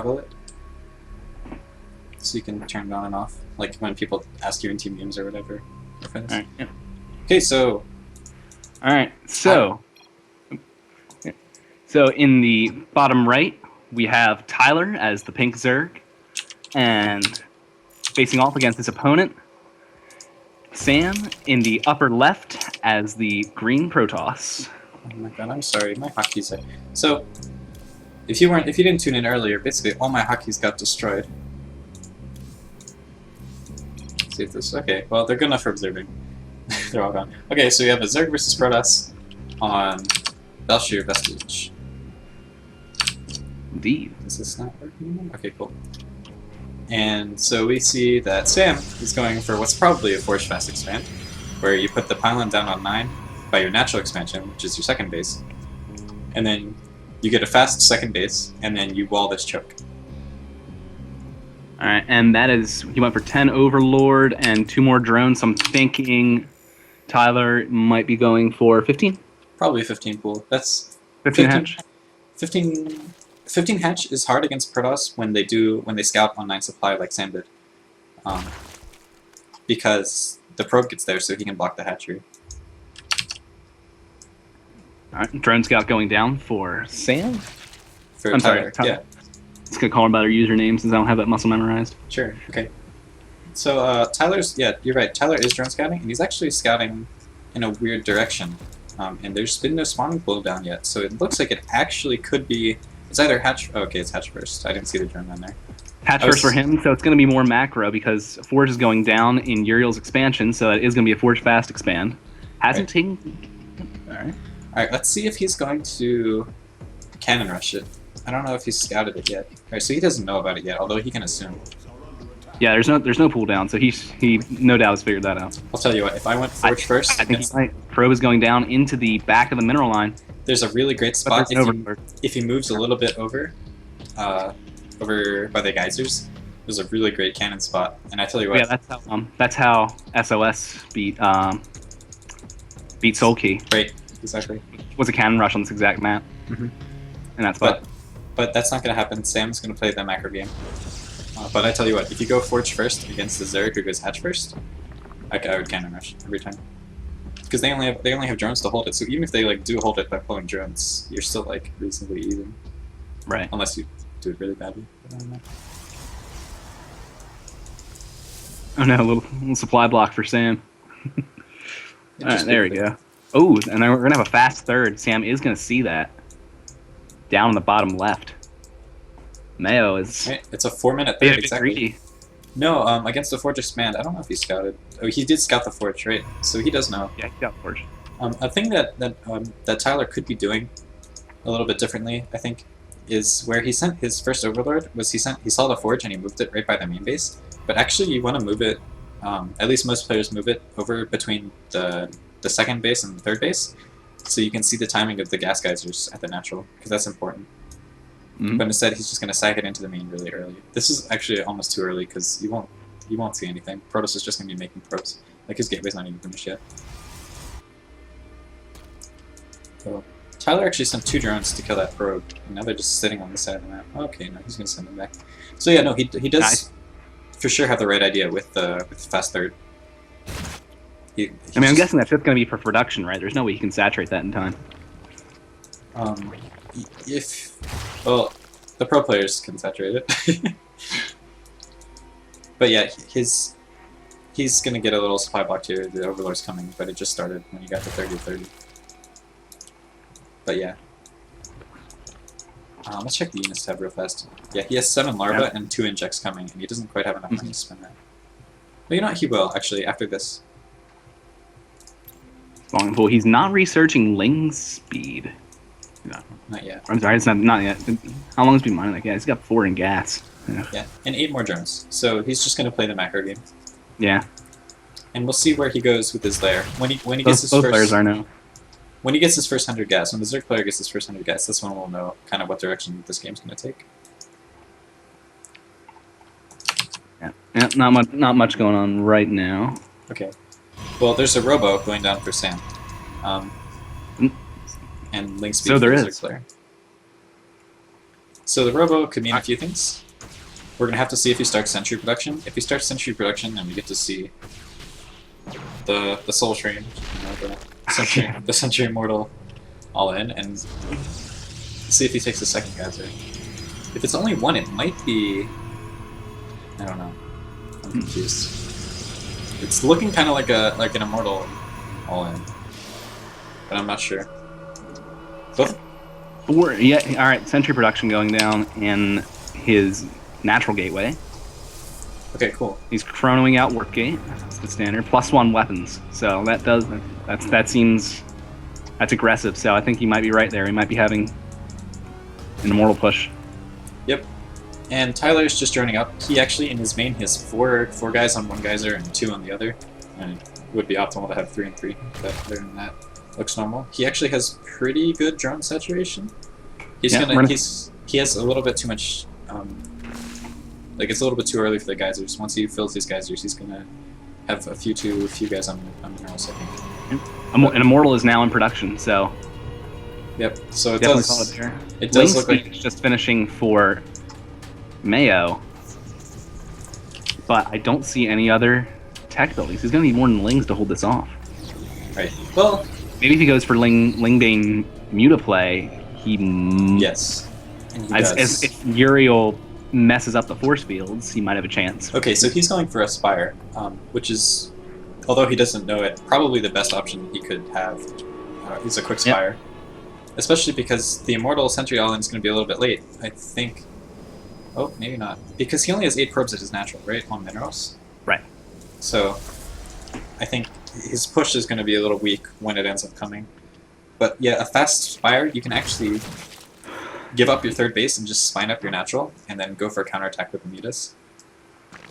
toggle it. So you can turn it on and off. Like when people ask you in team games or whatever. Alright, yeah. Okay, so... Alright, so in the bottom right, we have Tyler as the pink Zerg, and facing off against his opponent, Sam in the upper left as the green Protoss. Oh my god, I'm sorry, my hotkeys are... So, if you didn't tune in earlier, basically all my hotkeys got destroyed. Let's see if this... Okay, well, they're good enough for observing. They're all gone. Okay, so we have a Zerg versus Protoss on Belshir Vestige. Indeed. Is this not working anymore? Okay, cool. And so we see that Sam is going for what's probably a Forge Fast expand, where you put the pylon down on 9 by your natural expansion, which is your second base, and then you get a fast second base, and then you wall this choke. Alright, and that is, he went for 10 Overlord and 2 more drones, so I'm thinking Tyler might be going for 15? Probably 15 pool. That's 15 hatch? 15 hatch is hard against Protoss when they scout on 9 supply like Sam did. Because the probe gets there so he can block the hatchery. Alright, drone scout going down for Sam? For I'm Tyler, sorry, Tyler. yeah. Just gonna call him by their username since I don't have that muscle memorized. Sure, okay. So Tyler's, yeah, you're right, Tyler is drone scouting, and he's actually scouting in a weird direction. And there's been no spawning pool down yet, so it looks like it actually could be, it's either hatch, oh, okay, it's hatch first. I didn't see the drone on there. Hatch first for him, so it's going to be more macro because Forge is going down in Uriel's expansion, so it is going to be a Forge fast expand. Hasn't taken... Alright, let's see if he's going to cannon rush it. I don't know if he's scouted it yet. Alright, so he doesn't know about it yet, although he can assume. Yeah, there's no pull down, so he no doubt has figured that out. I'll tell you what, if I went Forge first... I think he's right. Probe is going down into the back of the mineral line. There's a really great spot if he moves a little bit over by the geysers. There's a really great cannon spot, and I tell you what. Yeah, that's how SOS beat Soul Key. Right, exactly. Was a cannon rush on this exact map, and that spot. But that's not going to happen. Sam's going to play the macro game. But I tell you what, if you go Forge first against the Zerg who goes hatch first, I would cannon rush every time. Because they only have drones to hold it, so even if they like do hold it by pulling drones, you're still like reasonably even. Right. Unless you do it really badly. I don't know. Oh no, a little supply block for Sam. Alright, there we go. Oh, and then we're gonna have a fast third. Sam is gonna see that. Down in the bottom left. Mayo is... Right, it's a 4-minute third, exactly. Greedy. No, against the Forge Expand, I don't know if he scouted. Oh, he did scout the Forge, right? So he does know. Yeah, he got Forge. A thing that Tyler could be doing a little bit differently, I think, is where he sent his first Overlord, was he saw the Forge and he moved it right by the main base. But actually you want to move it, at least most players move it over between the second base and the third base, so you can see the timing of the gas geysers at the natural, because that's important. But instead, he's just going to sack it into the main really early. This is actually almost too early because you won't see anything. Protoss is just going to be making probes. Like his gateway's not even finished yet. So Tyler actually sent 2 drones to kill that probe, and now they're just sitting on the side of the map. Okay, no, he's going to send them back. So yeah, no, he does for sure have the right idea with the fast third. I'm guessing that's just going to be for production, right? There's no way he can saturate that in time. Well, the pro players can saturate it. But yeah, he's gonna get a little supply block here. The Overlord's coming, but it just started when you got to 30-30. But yeah. Let's check the units tab real fast. Yeah, he has 7 larvae and 2 injects coming, and he doesn't quite have enough money to spend that. But you know what, he will, actually, after this. Well, he's not researching Ling speed. No, not yet. I'm sorry, it's not yet. How long has he been mining? Like, yeah, he's got 4 in gas. Yeah, and 8 more drones. So he's just going to play the macro game. Yeah. And we'll see where he goes with his lair. When he gets his both first... players are now. When he gets his first 100 gas, when the Zerg player gets his first 100 gas, that's when we'll know kind of what direction this game's going to take. Yeah, not much going on right now. Okay. Well, there's a Robo going down for Sam. And Link speed so there for the is. Zerg player. So the Robo could mean a few things. We're gonna have to see if he starts Sentry production. If he starts Sentry production, then we get to see the Soul Train, the Sentry Immortal, all in, and see if he takes the second Geyser. If it's only one, it might be. I don't know. I'm confused. It's looking kind of like an Immortal, all in, but I'm not sure. Both. Yeah, all right. Sentry production going down in his natural gateway. Okay, cool. He's chronoing out Warp Gate. That's the standard. +1 weapons. So that seems that's aggressive. So I think he might be right there. He might be having an Immortal push. Yep. And Tyler's just joining up. He actually, in his main, he has four guys on one Geyser and 2 on the other. And it would be optimal to have 3 and 3. But other than that, looks normal. He actually has pretty good drone saturation. He has a little bit too much. Like it's a little bit too early for the geysers. Once he fills these geysers, he's gonna have a few guys on minerals, I think. An Immortal is now in production, so. Yep. So it definitely does. solid there. It does look like it's just finishing for Mayo, but I don't see any other tech buildings. He's gonna need more than Lings to hold this off. right. Well, Maybe if he goes for Lingbane Mutaplay, he yes. And he as if Uriel messes up the force fields, he might have a chance. Okay, so he's going for a Spire, which is, although he doesn't know it, probably the best option he could have. Is a quick Spire. Yep. Especially because the Immortal Sentry All-In is going to be a little bit late. I think. Oh, maybe not. Because he only has 8 probes at his natural, right? On minerals? Right. So, I think his push is going to be a little weak when it ends up coming. But yeah, a fast Spire, you can actually give up your third base and just spine up your natural, and then go for a counterattack with the Mutas.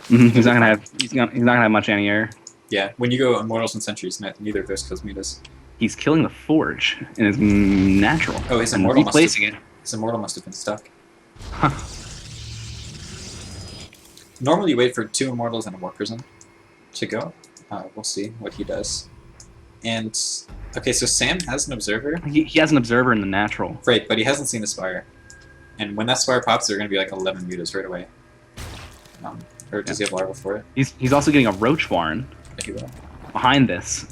Mm-hmm. He's not gonna have much anti-air. Yeah, when you go Immortals and Sentries, neither of those kills Mutas. He's killing the Forge in his natural. Oh, his Immortal must have been stuck. Huh. Normally you wait for 2 Immortals and a Warp Prison to go. We'll see what he does. And, okay, so Sam has an Observer. He has an Observer in the natural. Right, but he hasn't seen the Spire. And when that Spire pops, there are going to be like 11 Mutas right away. Or does he have Larva for it? He's also getting a Roach Warren behind this.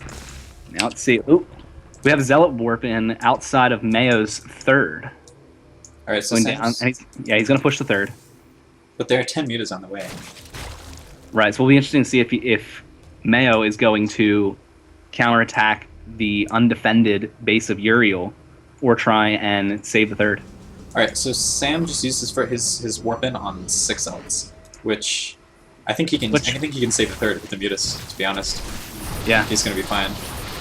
Now let's see. Ooh, we have Zealot Warp in outside of Mayo's third. Alright, so down, and he's going to push the third. But there are 10 Mutas on the way. Right, so it'll be interesting to see if Mayo is going to counterattack the undefended base of Uriel or try and save the third. Alright, so Sam just uses for his warp in on 6 Zealots, which I think he can save the third with the Mutas, to be honest. Yeah. He's gonna be fine.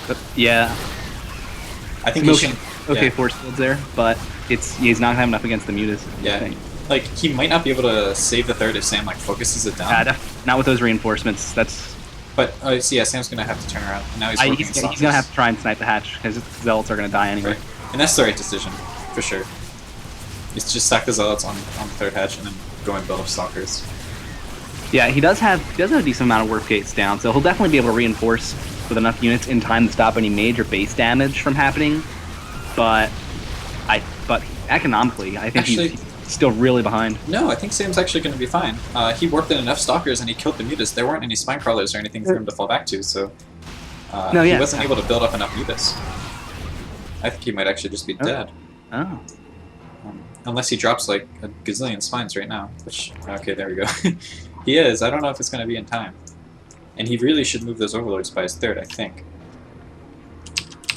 But, yeah. I think he should, okay, force fields there, but he's not gonna have enough against the Mutas. Yeah. Like he might not be able to save the third if Sam like focuses it down. Not with those reinforcements. That's. But so yeah, Sam's gonna have to turn around. And now he's gonna have to try and snipe the hatch because Zealots are gonna die anyway. Right. And that's the right decision, for sure. It's just stack the Zealots on the third hatch and then go and build up Stalkers. Yeah, he does have a decent amount of warp gates down, so he'll definitely be able to reinforce with enough units in time to stop any major base damage from happening. But economically, I think he's still really behind. No, I think Sam's actually going to be fine. He warped in enough Stalkers and he killed the Mutas. There weren't any Spine Crawlers or anything for him to fall back to, so he wasn't able to build up enough Mutas. I think he might actually just be dead. Oh. Unless he drops like a gazillion Spines right now, which, okay, there we go. He is. I don't know if it's going to be in time. And he really should move those Overlords by his third, I think.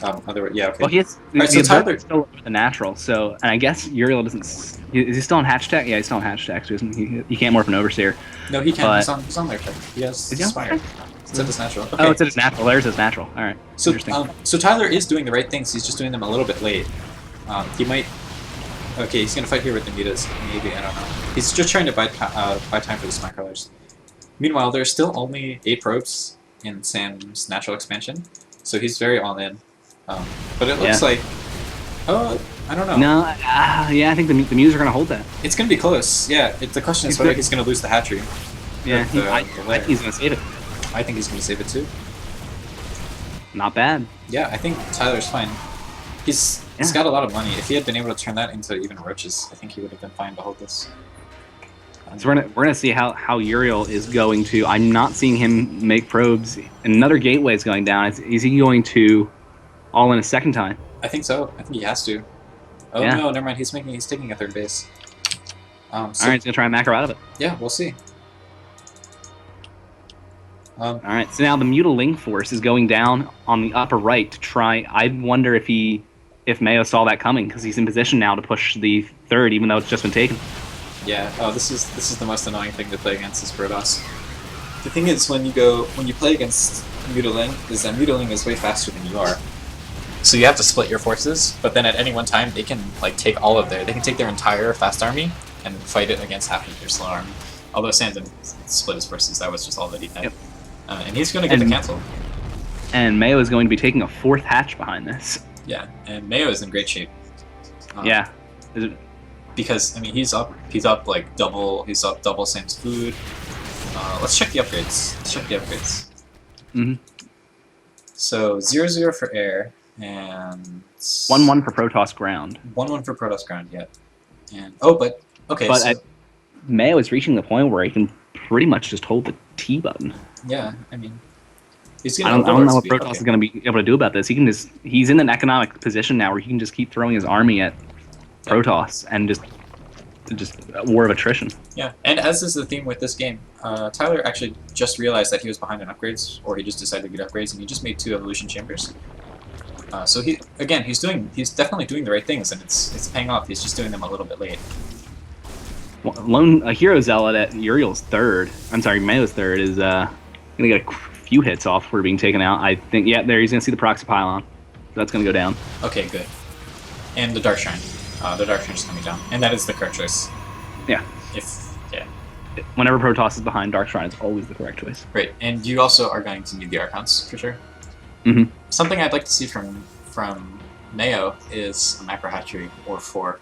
Otherwise, yeah, okay. Well, he's so Tyler still the natural, so, and I guess Uriel doesn't. Is he still on hatch tech? Yeah, he's still on hatch tech, so he can't morph an Overseer. No, he can. He's on their tech. He has Spire. It's at his natural. Okay. Oh, it's at his natural. There's his natural. All right. So, so Tyler is doing the right things. He's just doing them a little bit late. He might. Okay, he's gonna fight here with the Mutas. Maybe, I don't know. He's just trying to buy time for the Spine Crawlers. Meanwhile, there's still only 8 probes in Sam's natural expansion, so he's very all in. But it looks like, I don't know. No, yeah, I think the Muse are gonna hold that. It's gonna be close. Yeah, the question is whether he's gonna lose the hatchery. Yeah, I think he's gonna save it. I think he's gonna save it too. Not bad. Yeah, I think Tyler's fine. He's He's got a lot of money. If he had been able to turn that into even roaches, I think he would have been fine to hold this. So we're gonna see how Uriel is going to. I'm not seeing him make probes. Another gateway is going down. Is he going to all in a second time? I think so. I think he has to. Oh Yeah. no, never mind. He's taking a third base. So, All right, he's gonna try and macro out of it. yeah, we'll see. All right, so now the Mutiling Force is going down on the upper right to try. I wonder if Mayo saw that coming because he's in position now to push the third, even though it's just been taken. Yeah. Oh, this is the most annoying thing to play against is Protoss. The thing is, when you play against Mutiling, is that Mutiling is way faster than you are. So you have to split your forces, but then at any one time they can like take all of they can take their entire fast army and fight it against half of your slow army. Although Sam didn't split his forces, that was just all that he had. Yep. And he's going to get the cancel. And Mayo is going to be taking a fourth hatch behind this. Yeah, and Mayo is in great shape. Yeah. Is it, Because I mean he's up like double Sam's food. Let's check the upgrades. Mhm. So 0-0 for air and 1-1 for Protoss ground. 1-1 for Protoss ground. Yeah. And but okay. But So, Mayo is reaching the point where he can pretty much just hold the T button. yeah, I mean he's I getting don't know what overlord Protoss speed. is going to be able to do about this. He's in an economic position now where he can just keep throwing his army at Protoss and just a war of attrition. Yeah, and as is the theme with this game, Tyler actually just realized that he was behind on upgrades, or he just decided to get upgrades, and he just made 2 evolution chambers. So he's definitely doing the right things, and it's paying off. He's just doing them a little bit late. A hero zealot at Uriel's third. I'm sorry, Mayo's third is gonna get a few hits off for being taken out. I think there he's gonna see the proxy pylon. So that's gonna go down. Okay, good. And the Dark Shrine. The Dark Shrine is coming down, and that is the correct choice. Yeah. Whenever Protoss is behind, Dark Shrine is always the correct choice. Great, and you also are going to need the Archons for sure. Mhm. Something I'd like to see from Mayo is a macro hatchery or 4,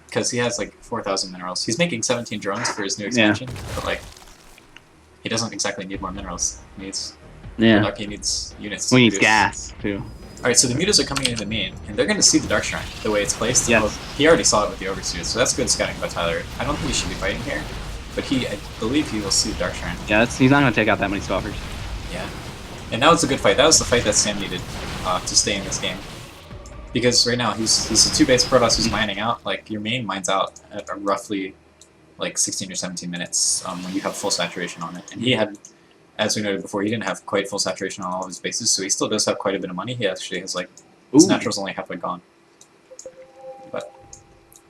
because he has like 4,000 minerals. He's making 17 drones for his new expansion, but like he doesn't exactly need more minerals. He needs he needs units. We to need produce. gas too. Alright, so the mutas are coming into the main, and they're going to see the Dark Shrine, the way it's placed. Yes. Well, he already saw it with the Overseers, so that's good scouting by Tyler. I don't think he should be fighting here, but I believe he will see the Dark Shrine. Yeah, he's not gonna take out that many stalkers. Yeah. And that was a good fight. That was the fight that Sam needed to stay in this game. Because right now, he's a 2-base Protoss who's mining out. Like, your main mines out at roughly, like, 16 or 17 minutes when you have full saturation on it. And he had, as we noted before, he didn't have quite full saturation on all of his bases, so he still does have quite a bit of money. He actually has, like, his natural's only halfway gone. But,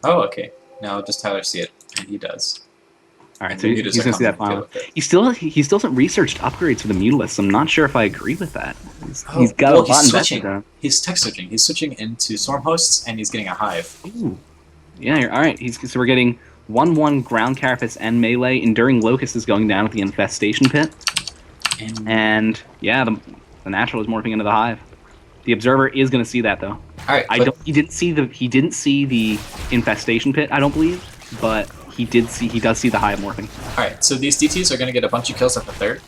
oh, okay. Now does Tyler see it? And he does. All right, And so the he's mutas are gonna see that coming to final. deal with it. He still hasn't researched upgrades for the Mutalists. I'm not sure if I agree with that. Oh, He's got well, a lot he's invested switching. in him. He's tech switching. He's switching into Swarm Hosts, and he's getting a Hive. Ooh. Yeah, all right. So we're getting 1-1 ground carapace and melee. Enduring Locust is going down at the infestation pit, and yeah, the natural is morphing into the hive. The observer is going to see that though. All right, He didn't see the infestation pit. I don't believe, but he does see the hive morphing. Alright, so these DTs are going to get a bunch of kills at the third.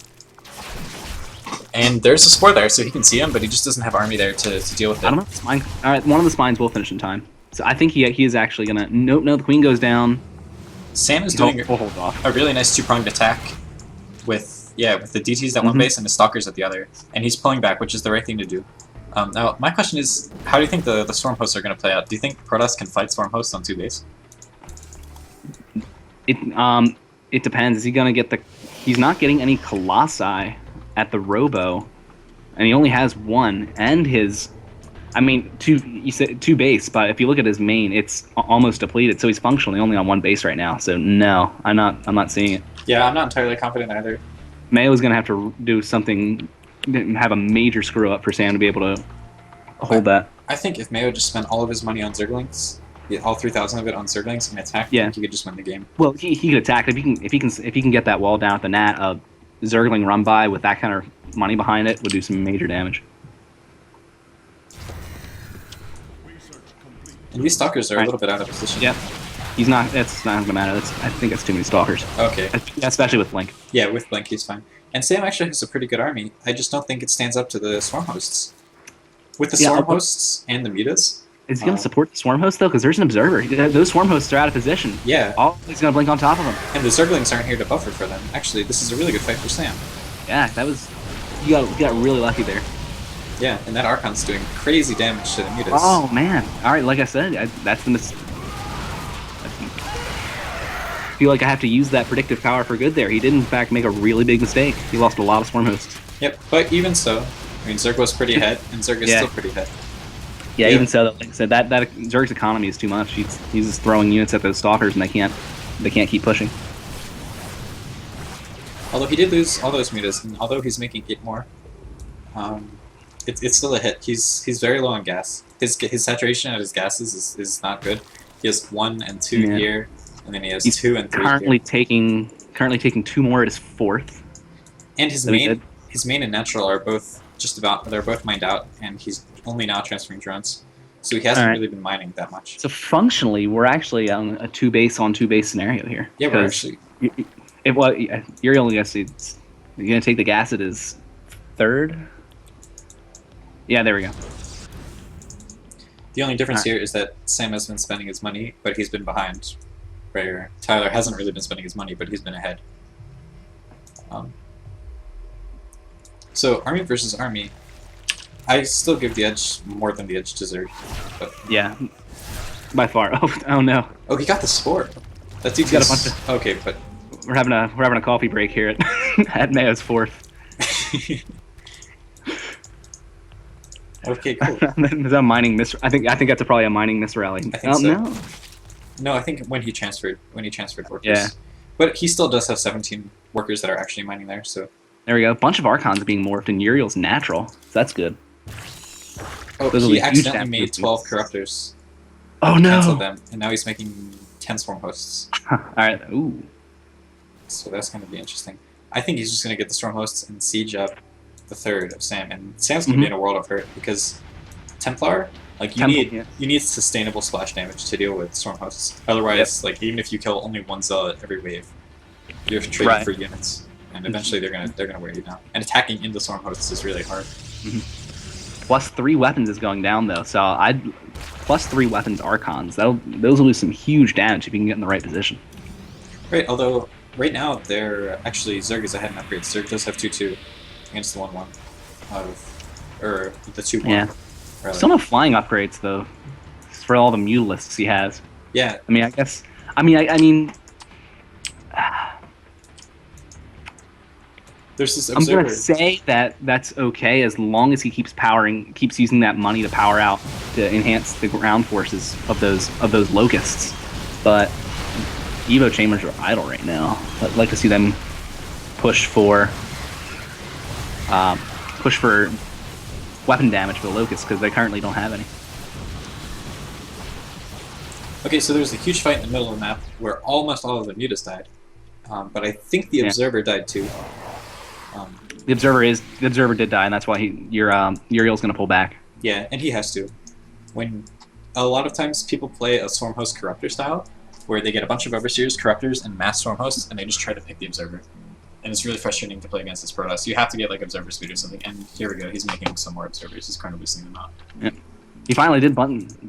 And there's a Spore there, so he can see him, but he just doesn't have army there to deal with it. I don't know. Spine. All right, one of the spines will finish in time. So I think he is actually going to. No, the queen goes down. Sam is doing We'll hold off. a really nice 2-pronged attack with the DTs at one base and the Stalkers at the other. And he's pulling back, which is the right thing to do. Now, my question is, how do you think the Storm Hosts are going to play out? Do you think Protoss can fight Storm Hosts on 2 base? It depends. Is he gonna get the? He's not getting any Colossi at the Robo, and he only has 1. And his, I mean, 2. You said 2 base, but if you look at his main, it's almost depleted. So he's functionally only on 1 base right now. So no, I'm not seeing it. Yeah, I'm not entirely confident either. Mayo's gonna have to do something, have a major screw up for Sam to be able to hold that. I think if Mayo just spent all of his money on Zerglings, all 3,000 of it on Zerglings and attack, I think he could just win the game. Well, he could attack if he can get that wall down at the Nat. Zergling run by with that kind of money behind it would do some major damage. And these Stalkers are a little bit out of position. Yep. He's not. It's not gonna matter. I think it's too many stalkers. Okay. Especially with Blink. Yeah, with Blink he's fine. And Sam actually has a pretty good army. I just don't think it stands up to the Swarm Hosts. With the Swarm Hosts and the Mutas, Is he going to support the Swarm Host, though? Because there's an Observer. Those Swarm Hosts are out of position. Yeah. He's going to blink on top of him. And the Zerglings aren't here to buffer for them. Actually, this is a really good fight for Sam. Yeah, that was... You got really lucky there. Yeah, and that Archon's doing crazy damage to the Mutas. Oh, man. All right, like I said, that's the I feel like I have to use that predictive power for good there. He did, in fact, make a really big mistake. He lost a lot of Swarm Hosts. Yep, but even so, I mean, Zerg was pretty ahead, and Zerg is still pretty ahead. Yeah, even so, like I said, that Zerg's economy is too much. He's just throwing units at those Stalkers, and they can't keep pushing. Although he did lose all those Mutas, and although he's making 8 more, it's still a hit. He's very low on gas. His saturation at his gases is not good. He has 1 and 2 here, and then he has 2 and 3 currently here. Currently taking 2 more at his 4th. And his main and natural are both they're both mined out, and he's only now transferring drones. So he hasn't really been mining that much. So functionally, we're actually on a 2-base on 2-base scenario here. Yeah, we're actually... You're only going to take the gas at his 3rd? Yeah, there we go. The only difference here is that Sam has been spending his money, but he's been behind. Where Tyler hasn't really been spending his money, but he's been ahead. So army versus army, I still give the edge more than the edge deserved. But yeah, by far. Oh no. Oh, he got the spore. That's got a bunch of... Okay, but we're having a coffee break here at Mayo's 4th. Okay, cool. Is that mining I think that's probably a mining misrally. I think so. No. No, I think when he transferred workers. Yeah. But he still does have 17 workers that are actually mining there, so. There we go. A bunch of Archons being morphed, and Uriel's natural. So that's good. Oh, he accidentally made 12 Corruptors. Oh no! Canceled them, and now he's making 10 Swarm Hosts. Alright, ooh. So that's going to be interesting. I think he's just going to get the Storm Hosts and siege up the 3rd of Sam, and Sam's going to be in a world of hurt, because Templar, like, you need sustainable splash damage to deal with Storm Hosts. Otherwise, like, even if you kill only 1 Zealot every wave, you have to trade for units, and eventually they're gonna wear you down. And attacking into Storm Hosts is really hard. Plus 3 weapons is going down though, so plus 3 weapons Archons. Those will do some huge damage if you can get in the right position. Right, although right now they're actually Zerg is ahead in upgrades. Zerg does have 2/2 against the 1/1 or the 2/1. Yeah. Still no flying upgrades though, for all the Mutalisks he has. Yeah. I mean, I guess. I mean. There's this observer. I'm gonna say that that's okay as long as he keeps using that money to power out to enhance the ground forces of those locusts. But Evo chambers are idle right now. I'd like to see them push for weapon damage for the locusts because they currently don't have any. Okay, so there's a huge fight in the middle of the map where almost all of the Mutas died, but I think the observer died too. The observer did die, and that's why Uriel's going to pull back. Yeah, and he has to. When a lot of times people play a Swarm Host Corruptor style, where they get a bunch of Overseers, Corruptors, and mass Swarm Hosts, and they just try to pick the Observer. And it's really frustrating to play against this Protoss. You have to get like Observer Speed or something, and here we go, he's making some more Observers, he's kind of loosening them out. Yeah. He finally did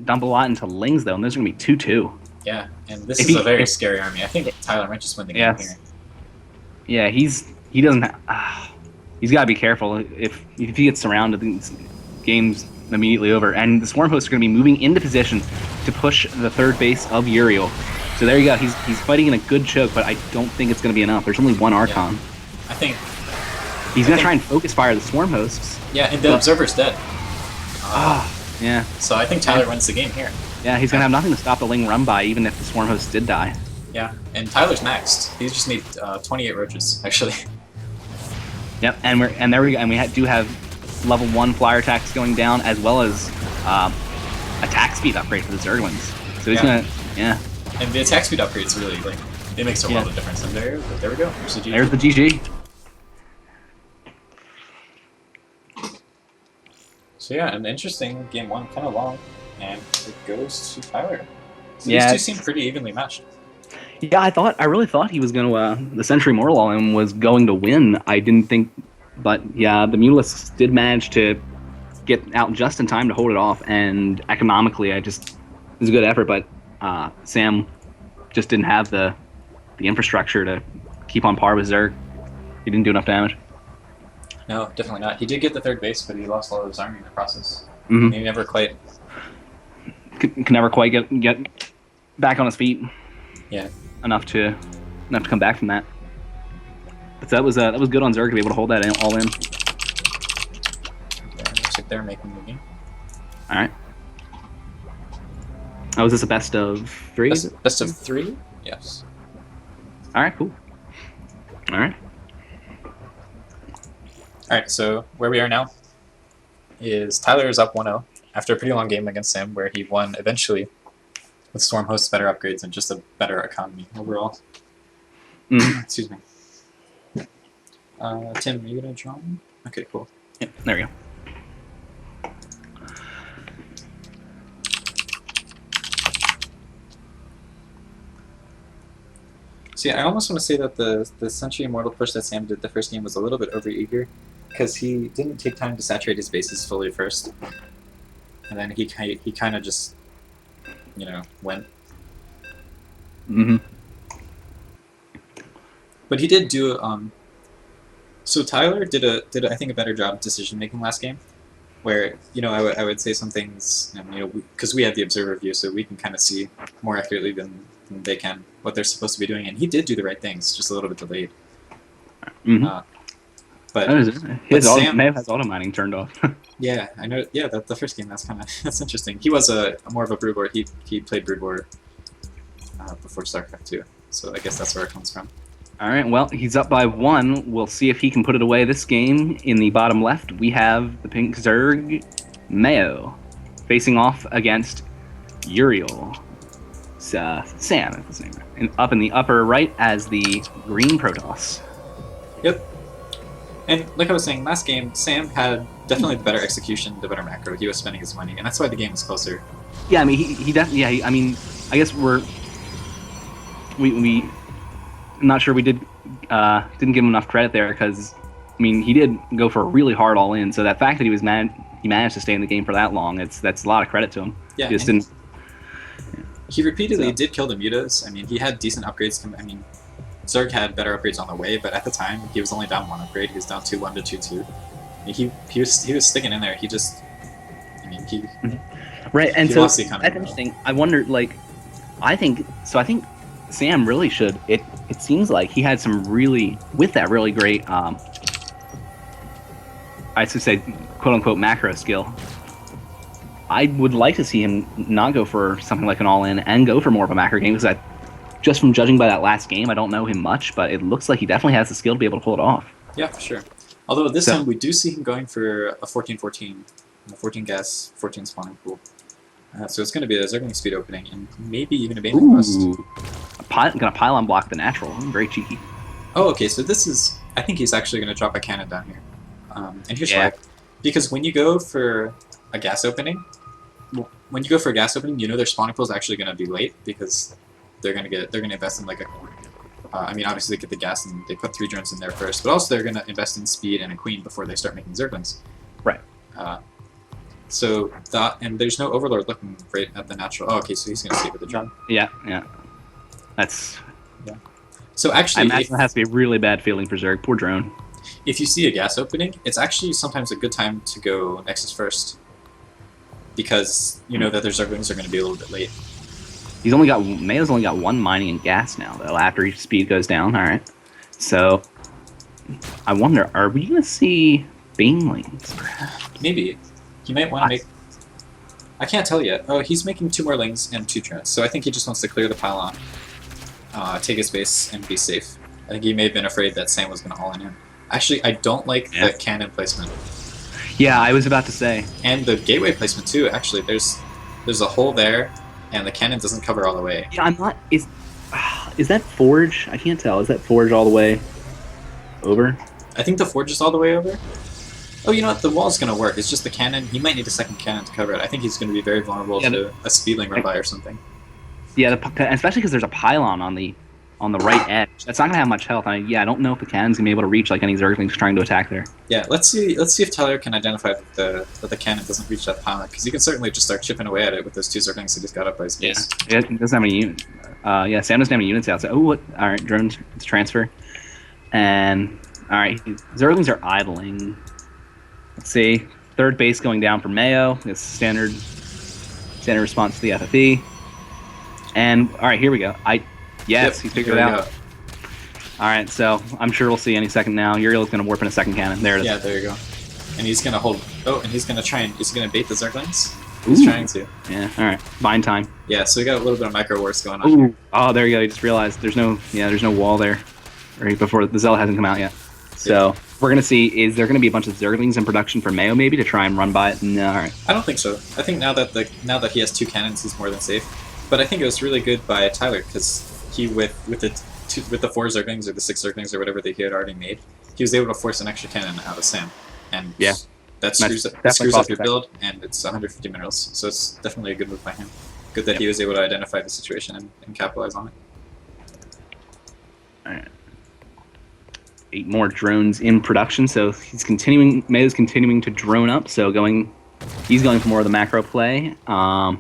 dump a lot into Lings, though, and there's going to be 2/2. Yeah, and this is a very scary army. I think Tyler might just win the game here. Yeah, he doesn't he's got to be careful. If he gets surrounded, the game's immediately over. And the Swarm Hosts are going to be moving into position to push the 3rd base of Uriel. So there you go. He's fighting in a good choke, but I don't think it's going to be enough. There's only 1 Archon. Yeah. I think he's going to try and focus fire the Swarm Hosts. Yeah, and the Observer's dead. Yeah. So I think Tyler wins the game here. Yeah, he's going to have nothing to stop the Ling run by, even if the Swarm Hosts did die. Yeah, and Tyler's next. He just needs 28 roaches, actually. Yep, and there we go. And we do have level 1 flyer attacks going down, as well as attack speed upgrade for the Zerglings. So he's gonna, And the attack speed upgrade is really like it makes a world of difference. And there we go. There's the GG. There's the GG. So yeah, an interesting game 1, kind of long, and it goes to Tyler. So these two seem pretty evenly matched. Yeah, I really thought he was going to, the Sentry Mortal on him was going to win. I didn't think, but yeah, the Mutalisks did manage to get out just in time to hold it off, and economically, it was a good effort, but Sam just didn't have the infrastructure to keep on par with Zerg. He didn't do enough damage. No, definitely not. He did get the third base, but he lost all of his army in the process. Mm-hmm. He never quite... Can never quite get back on his feet. Yeah. Enough to come back from that. But that was good on Zerg to be able to hold that all in. Yeah, looks like they're making the game. All right. Oh, is this a best of 3? Best of 3? Yes. All right, cool. All right. Alright, so where we are now is Tyler is up 1-0 after a pretty long game against Sam, where he won eventually with Stormhost's better upgrades and just a better economy overall. Excuse me. Tim, are you going to draw me? Okay, cool. Yep, there we go. See, I almost want to say that the Century Immortal push that Sam did the first game was a little bit overeager, because he didn't take time to saturate his bases fully first, and then he kind of just, you know, went. Mm-hmm. But he did do so Tyler did I think a better job of decision making last game, where, you know, I would say some things, you know, because we have the observer view, so we can kind of see more accurately than they can what they're supposed to be doing, and he did do the right things, just a little bit delayed. Mm-hmm. But Sam may have has auto mining turned off. Yeah, I know. Yeah, the first game, that's kind of that's interesting. He was more of a Brood War. He played Brood War before StarCraft 2, so I guess that's where it comes from. All right, well, he's up by 1. We'll see if he can put it away this game. In the bottom left, we have the pink Zerg Mayo facing off against Uriel. Sam is his name. And up in the upper right as the green Protoss. Yep. And like I was saying, last game, Sam had definitely the better execution, the better macro. He was spending his money, and that's why the game was closer. Yeah, I mean, he definitely. Yeah, I mean, I guess we I'm not sure we didn't give him enough credit there, because I mean, he did go for a really hard all in. So that fact that he managed to stay in the game for that long, that's a lot of credit to him. Yeah, he just didn't. He repeatedly did kill the mutas. I mean, he had decent upgrades. I mean, Zerg had better upgrades on the way, but at the time, he was only down 1 upgrade. He was down 2-1 to 2-2. I mean, he was sticking in there. He just, I mean, he right, and he so lost the economy. that's interesting. I wonder, like, I think Sam really should. It seems like he had some really, with that really great, I should say, quote unquote macro skill. I would like to see him not go for something like an all-in and go for more of a macro game, because just from judging by that last game, I don't know him much, but it looks like he definitely has the skill to be able to pull it off. Yeah, for sure. Although this time we do see him going for a 14-14, a 14 gas, 14 spawning pool. So it's going to be a Zergling speed opening, and maybe even a Baneling Quest. Gonna pylon block the natural. Very cheeky. Oh, okay, so this is... I think he's actually going to drop a cannon down here. And here's why. Because when you go for a gas opening, you know their spawning pool is actually going to be late, because they're going to invest in like a... I mean, obviously they get the gas and they put 3 drones in there first, but also they're going to invest in speed and a queen before they start making Zerglings. Right. So that, and there's no Overlord looking right at the natural. Oh, okay, so he's going to stay with the drone. Yeah. That's... Yeah. So actually... I imagine that has to be a really bad feeling for Zerg. Poor drone. If you see a gas opening, it's actually sometimes a good time to go Nexus first, because you know that their Zerglings are going to be a little bit late. Mayo's only got 1 mining and gas now, though, after his speed goes down. Alright. So, I wonder, are we going to see Banelings? Maybe. He might want to make... I can't tell yet. Oh, he's making 2 more Lings and 2 drones, so I think he just wants to clear the pylon, take his base, and be safe. I think he may have been afraid that Sam was going to all-in him. Actually, I don't like the cannon placement. Yeah, I was about to say. And the gateway placement, too, actually. There's a hole there, and the cannon doesn't cover all the way. Yeah, I'm not... Is that Forge? I can't tell. Is that Forge all the way over? I think the Forge is all the way over. Oh, you know what? The wall's going to work. It's just the cannon. He might need a second cannon to cover it. I think he's going to be very vulnerable to a Speedling run by or something. Yeah, especially because there's a pylon on the on the right edge. That's not gonna have much health. I don't know if the cannon's gonna be able to reach like any Zerglings trying to attack there. Yeah, let's see if Tyler can identify that the cannon doesn't reach that pylon, because you can certainly just start chipping away at it with those 2 Zerglings that he's got up by his base. Yeah, it doesn't have any units. Sam doesn't have any units outside. Oh, what? All right, drones. It's transfer. And all right, Zerglings are idling. Let's see. Third base going down for Mayo. It's standard response to the FFE. And all right, here we go. Yes, he figured it out. All right, so I'm sure we'll see any second now. Uriel's going to warp in a second cannon. There it is. Yeah, there you go. And he's going to hold. Oh, and he's going to try and is he going to bait the Zerglings? He's trying to. Yeah. All right. Bind time. Yeah. So we got a little bit of micro wars going on. Ooh. Oh, there you go. You just realized there's no wall there, right before the Zell hasn't come out yet. So we're gonna see. Is there gonna be a bunch of Zerglings in production for Mayo maybe to try and run by it? No. All right. I don't think so. I think now that he has 2 cannons, he's more than safe. But I think it was really good by Tyler, because he with the 4 Zerglings or the 6 Zerglings or whatever that he had already made, he was able to force an extra cannon out of Sam, and that screws up your build, and it's 150 minerals. So it's definitely a good move by him. Good that he was able to identify the situation and capitalize on it. All right. 8 more drones in production, so Mayo's continuing to drone up, so he's going for more of the macro play.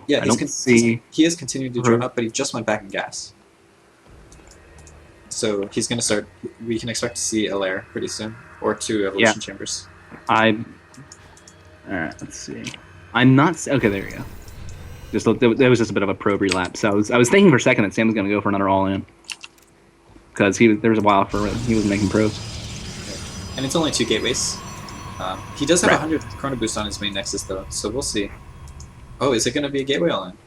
He is continuing to drone up, but he just went back in gas. So he's going to start, we can expect to see a lair pretty soon, or 2 evolution chambers. Alright, let's see. I'm not, okay, there you go. There was just a bit of a probe relapse, so I was thinking for a second that Sam was going to go for another all-in. Because there was a while for he was making probes. Okay. And it's only 2 gateways. He does have 100 chrono boost on his main nexus though, so we'll see. Oh, is it going to be a gateway all in?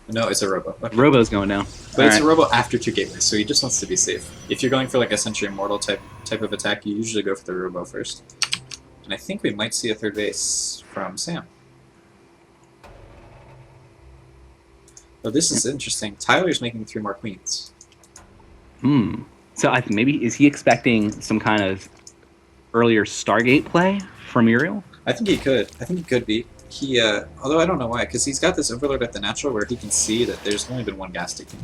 No, it's a robo. Okay. Robo's going down. But it's a robo after 2 gateways, so he just wants to be safe. If you're going for like a Sentry Immortal type of attack, you usually go for the robo first. And I think we might see a 3rd base from Sam. Oh, this is interesting. Tyler's making 3 more queens. So maybe is he expecting some kind of earlier Stargate play from Uriel? I think he could. I think he could be. Although I don't know why, because he's got this Overlord at the natural where he can see that there's only been 1 gas taking.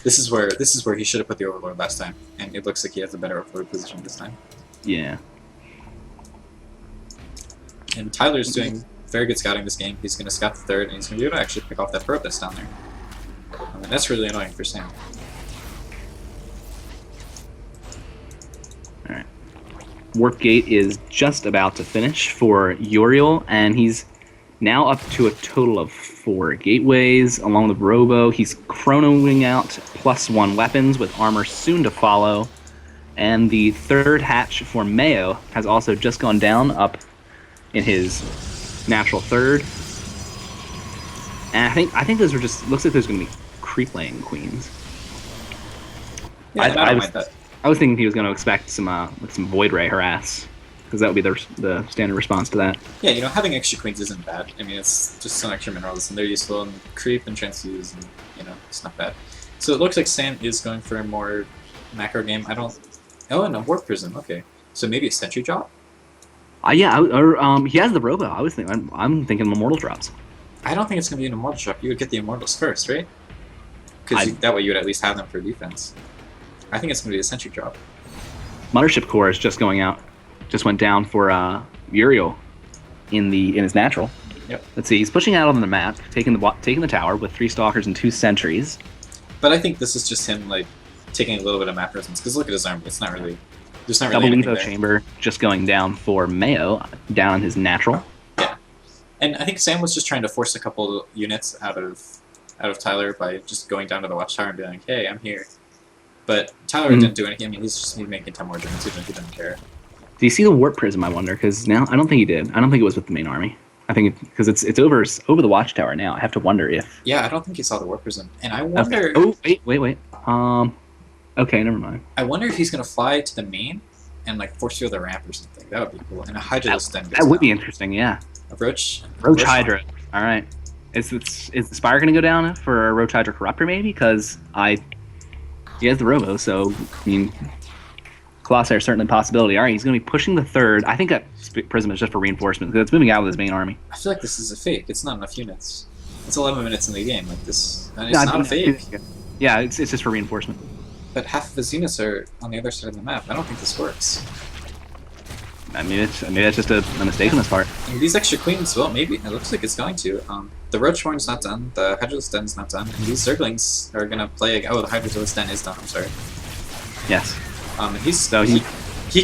This is where he should have put the Overlord last time, and it looks like he has a better Overlord position this time. Yeah. And Tyler's doing very good scouting this game. He's going to scout the 3rd, and he's going to be able to actually pick off that probe that's down there. I mean, that's really annoying for Sam. Alright. Warp Gate is just about to finish for Uriel, and he's now up to a total of 4 gateways along the robo. He's chronoing out +1 weapons with armor soon to follow. And the 3rd hatch for Mayo has also just gone down up in his natural 3rd. And I think those are just, looks like there's going to be creep laying queens. Yeah, I don't mind that. I was thinking he was going to expect some Void Ray harass, because that would be the standard response to that. Yeah, having extra queens isn't bad. I mean, it's just some extra minerals, and they're useful, and creep and transfuse, and, it's not bad. So it looks like Sam is going for a more macro game. Oh, and a Warp Prism, okay. So maybe a Sentry Drop? He has the robo. I'm thinking Immortal drops. I don't think it's going to be an Immortal drop. You would get the Immortals first, right? Because that way you would at least have them for defense. I think it's going to be a Sentry drop. Mothership Core is just went down for Uriel in his natural. Yep. Let's see, he's pushing out on the map, taking the tower with 3 Stalkers and 2 Sentries. But I think this is just him taking a little bit of map presence, because look at his army. It's not really. There's not really Double Levo Chamber just going down for Mayo, down on his natural. Yeah, and I think Sam was just trying to force a couple units out of Tyler by just going down to the Watchtower and being like, "Hey, I'm here." But Tyler didn't do anything. I mean, he's making 10 more drones. He didn't care. Do you see the Warp Prism? I wonder, because now I don't think he did. I don't think it was with the main army. I think because it's over the Watchtower now. I have to wonder if. Yeah, I don't think he saw the Warp Prism, and I wonder. Okay. Oh wait. Okay, never mind. I wonder if he's gonna fly to the main and force field the ramp or something. That would be cool. And a Hydra then goes that would down. be interesting. Yeah. A Roach Hydra. All right. Is the Spire gonna go down for a Roach Hydra Corruptor maybe? Because he has the robo, so I mean, Colossi are certainly a possibility. All right, he's gonna be pushing the 3rd. I think that Prism is just for reinforcement because it's moving out with his main army. I feel like this is a fake. It's not enough units. It's 11 minutes in the game. And it's not a fake. Yeah, it's just for reinforcement. but half of his units are on the other side of the map. I don't think this works. Maybe that's just a mistake on his part. And these extra queens, well, maybe. It looks like it's going to. The Roachborn's not done, the Hydralisk Den's not done, and these Zerglings are gonna play... Oh, the Hydralisk Den is done, I'm sorry. Yes. He's... So he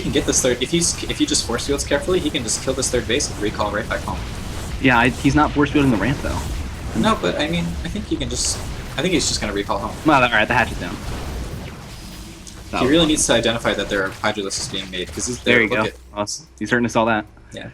can get this third... If he just force fields carefully, he can just kill this third base and recall right back home. Yeah, he's not force fielding the ramp, though. No, but I mean, I think he can just... I think he's just gonna recall home. Well, alright, the hatch is down. He really needs to identify that there are Hydralisks being made, because he's There you look go. Well, you certainly saw that. Yeah.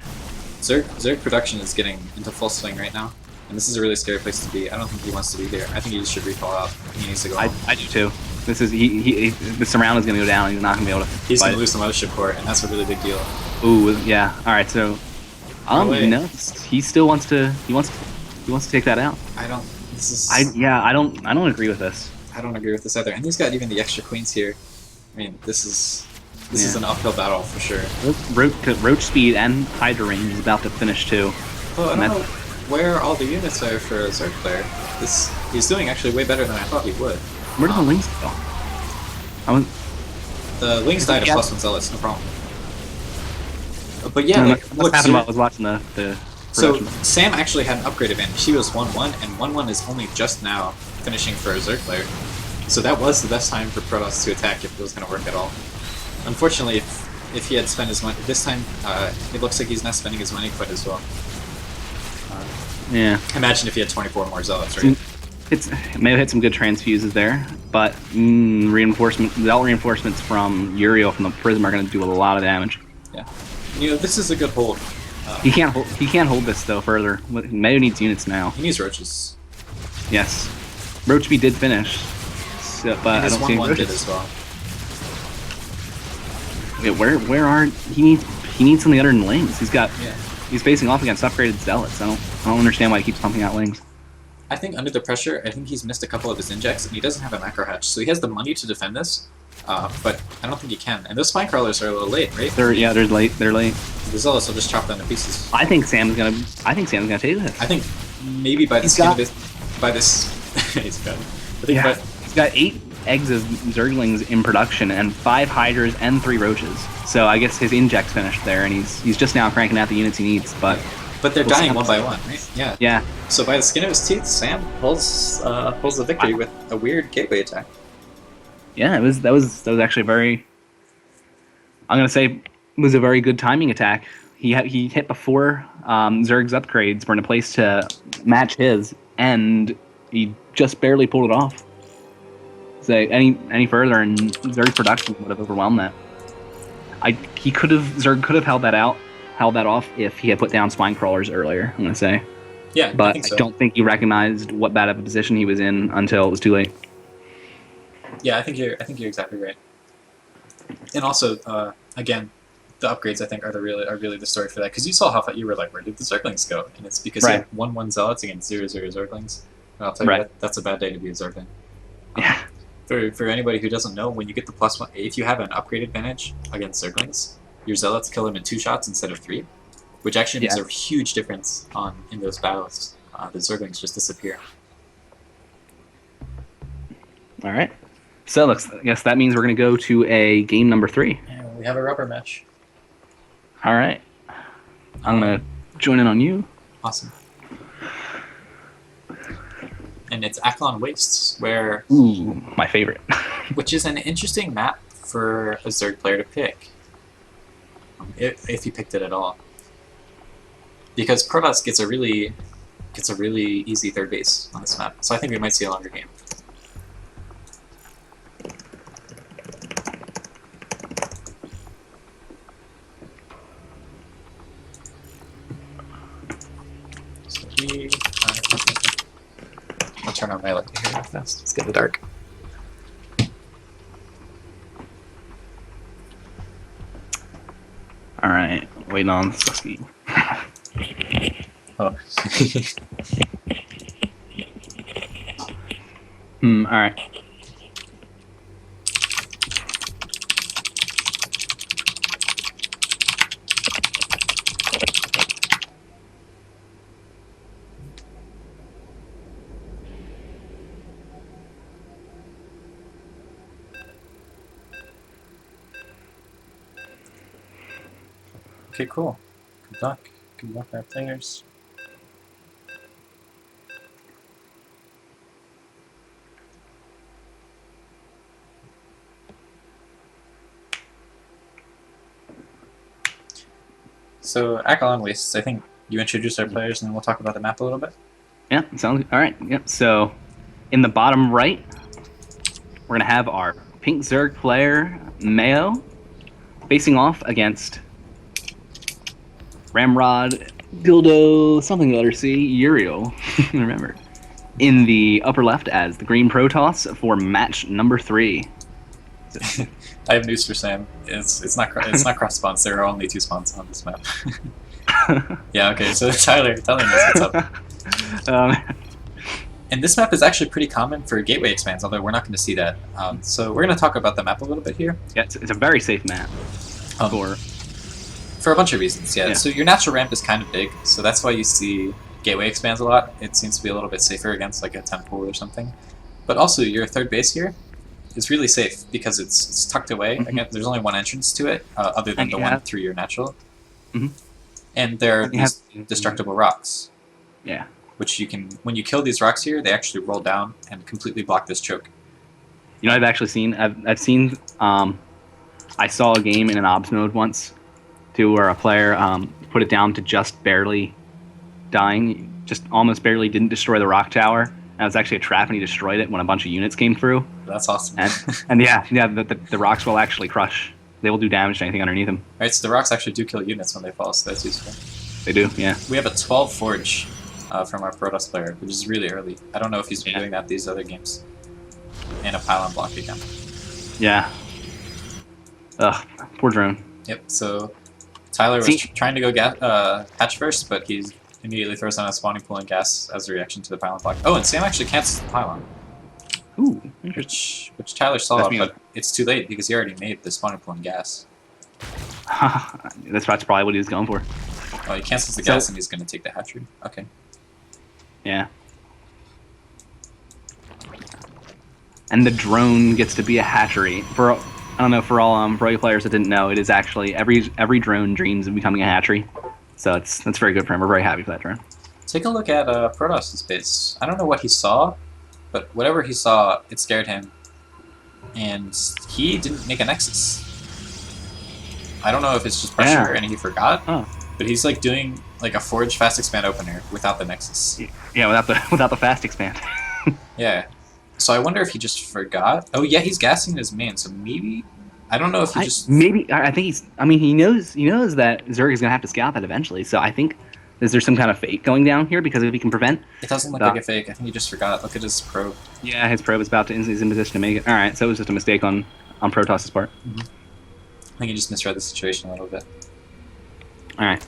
Zerg production is getting into full swing right now, and this is a really scary place to be. I don't think he wants to be there. I think he should recall out. He needs to go home. I do too. This is the surround is gonna go down. He's not gonna be able to. He's fight gonna lose the mothership core, and that's a really big deal. Ooh, yeah. All right, so way. no, he still wants to. He wants to take that out. I don't. This is. I don't agree with this. I don't agree with this either. And he's got even the extra queens here. I mean, this is an uphill battle for sure. Roach speed and Hydra range is about to finish too. Well, I don't know where all the units are for a Zerg player. He's doing actually way better than I thought he would. Where did the Lings go? The Lings died of Yeah. +1 Zealots, no problem. But yeah, What look, happened while I Zerg- was watching the so production. Sam actually had an upgrade advantage. He was 1-1, and 1-1 is only just now finishing for a Zerg player. So that was the best time for Protoss to attack if it was going to work at all. Unfortunately, if he had spent his money this time, it looks like he's not spending his money quite as well. Yeah. Imagine if he had 24 more Zealots, right? It may have hit some good transfuses there, but Zealot reinforcements from Uriel from the Prism are going to do a lot of damage. Yeah. You know, this is a good hold. He can't hold this though further. Mayo needs units now. He needs roaches. Yes, Roachby did finish, so, but And I his don't see 1-1 roaches. did as well. Wait, where are he needs something other than Lings. Yeah. He's facing off against upgraded Zealots. I don't understand why he keeps pumping out Lings. I think under the pressure, I think he's missed a couple of his injects, and he doesn't have a macro hatch, so he has the money to defend this, but I don't think he can. And those spine crawlers are a little late, right? They're late. The Zealots will just chop them to pieces. I think Sam's gonna take this. I think maybe by the He's skin got- of his, by this, he's got. I think Yeah. He's got 8 eggs of Zerglings in production and 5 Hydras and 3 Roaches. So I guess his inject's finished there, and he's just now cranking out the units he needs. But they're We'll dying see. one by one, right? Yeah. yeah, So by the skin of his teeth, Sam pulls the victory with a weird gateway attack. yeah, that was actually very. I'm gonna say it was a very good timing attack. He hit before Zerg's upgrades were in a place to match his, and he just barely pulled it off. So any further, and Zerg's production would have overwhelmed that. Zerg could have held that off if he had put down spine crawlers earlier. I'm gonna say, Yeah, but I think so. don't think he recognized what bad of a position he was in until it was too late. Yeah, I think you're exactly right. And also, again, the upgrades I think are really the story for that, because you saw how far you were like, where did the Zerglings go? And it's because Right. you had 1-1 Zealots against 0-0 Zerglings. And I'll tell you Right. that's a bad day to be a Zergling. Yeah. For anybody who doesn't know, when you get the +1, if you have an upgrade advantage against Zerglings, your Zealots kill them in 2 shots instead of 3, which actually makes a huge difference in those battles. The Zerglings just disappear. All right. So I guess that means we're gonna go to a game number 3. And we have a rubber match. All right. I'm gonna join in on you. Awesome. And it's Aklon Wastes, Ooh, my favorite. which is an interesting map for a Zerg player to pick, if he picked it at all. Because Protoss gets a really easy third base on this map, so I think we might see a longer game. So I'll turn on my light here real fast. It's getting dark. All right. Waiting on Susky. Oh. All right. Okay, cool. Good luck. Good luck, our players. So, Akalon Wastes, I think you introduce our players and then we'll talk about the map a little bit. Yeah, sounds all right. Yep. So, in the bottom right, we're gonna have our pink Zerg player Mayo facing off against Ramrod, Dildo, something the letter C, Uriel. Remember, in the upper left as the green Protoss for match number 3. I have news for Sam. It's not cross spawns. There are only 2 spawns on this map. Yeah. Okay. So Tyler knows what's up. And this map is actually pretty common for gateway expands, although we're not going to see that. So we're going to talk about the map a little bit here. Yeah, it's a very safe map for a bunch of reasons. Yeah. So your natural ramp is kind of big, so that's why you see gateway expands a lot. It seems to be a little bit safer against like a temple or something. But also your third base here is really safe because it's tucked away. Again, there's only one entrance to it, other than the one through your natural. And there are these destructible rocks. Yeah. Which you can, when you kill these rocks here, they actually roll down and completely block this choke. You know, I've actually seen, I saw a game in an obs mode once, too, where a player put it down to just barely dying, just almost barely didn't destroy the rock tower. And it was actually a trap, and he destroyed it when a bunch of units came through. That's awesome. And the rocks will actually crush. They will do damage to anything underneath them. Right, so the rocks actually do kill units when they fall, so that's useful. They do, yeah. We have a 12 forge from our Protoss player, which is really early. I don't know if he's been doing that these other games. And a pylon block again. Yeah. Ugh, poor drone. Yep, so Tyler was trying to go hatch first, but he immediately throws down a spawning pool and gas as a reaction to the pylon block. Oh, and Sam actually cancels the pylon. Ooh, which Tyler saw, but it's too late because he already made the spawning pool and gas. That's probably what he was going for. Oh, he cancels the gas and he's going to take the hatchery. Okay. Yeah. And the drone gets to be a hatchery. For I don't know, for all you players that didn't know, it is actually every drone dreams of becoming a hatchery. So that's very good for him. We're very happy for that drone. Take a look at Protoss' base. I don't know what he saw, but whatever he saw, it scared him. And he didn't make a Nexus. I don't know if it's just pressure and he forgot, but he's like doing like a Forge fast expand opener without the Nexus. Yeah, without the fast expand. Yeah. So I wonder if he just forgot. Oh yeah, he's gassing his main, so maybe I don't know if he I think he's. I mean, he knows that Zerg is gonna have to scout that eventually. So I think is there some kind of fake going down here because if he can prevent. It doesn't look like a fake. I think he just forgot. Look at his probe. Yeah, his probe is he's in position to make it. All right, so it was just a mistake on Protoss' part. I think he just misread the situation a little bit. All right.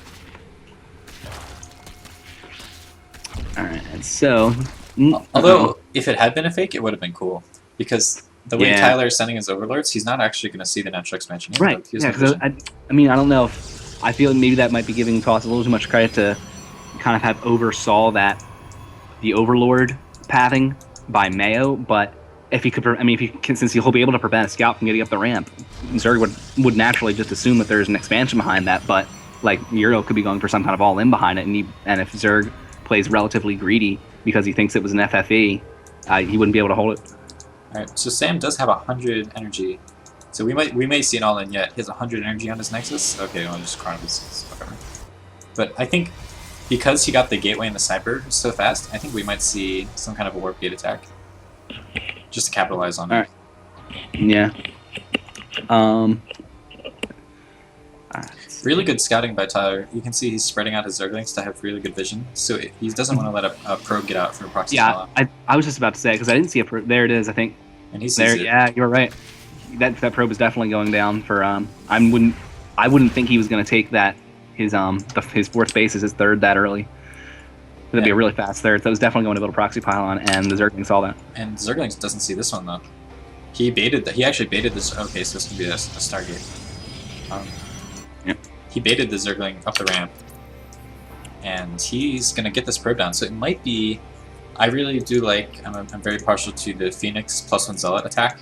All right, and so. Although, if it had been a fake, it would have been cool. Because the way Tyler is sending his overlords, he's not actually going to see the natural expansion. Right. Yeah, because I mean, I don't know if... I feel maybe that might be giving Toss a little too much credit to kind of have oversaw the overlord pathing by Mayo, but if he could... I mean, since he'll be able to prevent a scout from getting up the ramp, Zerg would naturally just assume that there's an expansion behind that, but like Uriel could be going for some kind of all-in behind it, and if Zerg plays relatively greedy because he thinks it was an FFE, he wouldn't be able to hold it. Alright, so Sam does have 100 energy. So we may see an all-in yet. He has 100 energy on his Nexus. Okay, I'll just Chronicles. Whatever. But I think because he got the gateway and the sniper so fast, I think we might see some kind of a warp gate attack. Just to capitalize on it. Yeah. Really good scouting by Tyler. You can see he's spreading out his Zerglings to have really good vision. So he doesn't want to let a probe get out for a proxy. Yeah, I was just about to say, because I didn't see a probe. There it is, I think. And he sees there. It. Yeah, you're right. That probe is definitely going down for. I wouldn't think he was going to take that his fourth base is his third that early. It'd be a really fast third. So it was definitely going to build a proxy pylon, and the Zerglings saw that. And Zerglings doesn't see this one though. He actually baited this. Okay, so this can be a Stargate. He baited the Zergling up the ramp, and he's gonna get this probe down. So it might be. I really do like. I'm very partial to the Phoenix +1 Zealot attack,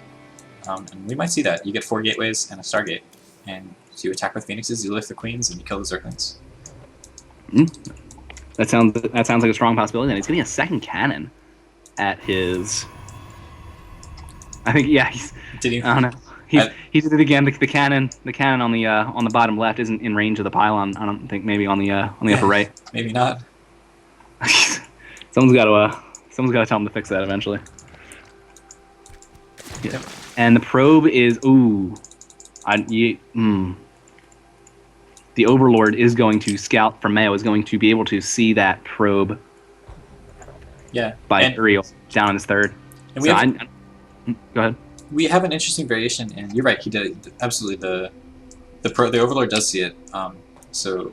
and we might see that. You get 4 gateways and a Stargate, and you attack with Phoenixes, you lift the Queens, and you kill the Zerglings. That sounds like a strong possibility. And he's getting a second cannon at his. I think Did he? I don't know. He did it again. The cannon on the bottom left isn't in range of the pylon. I don't think. Maybe on the upper right. Maybe not. Someone's got to tell him to fix that eventually. Yeah. Yep. And the probe is the Overlord is going to scout from Mayo is going to be able to see that probe. Yeah. By Uriel down in his third. And go ahead. We have an interesting variation, and you're right. He did absolutely. The Overlord does see it. So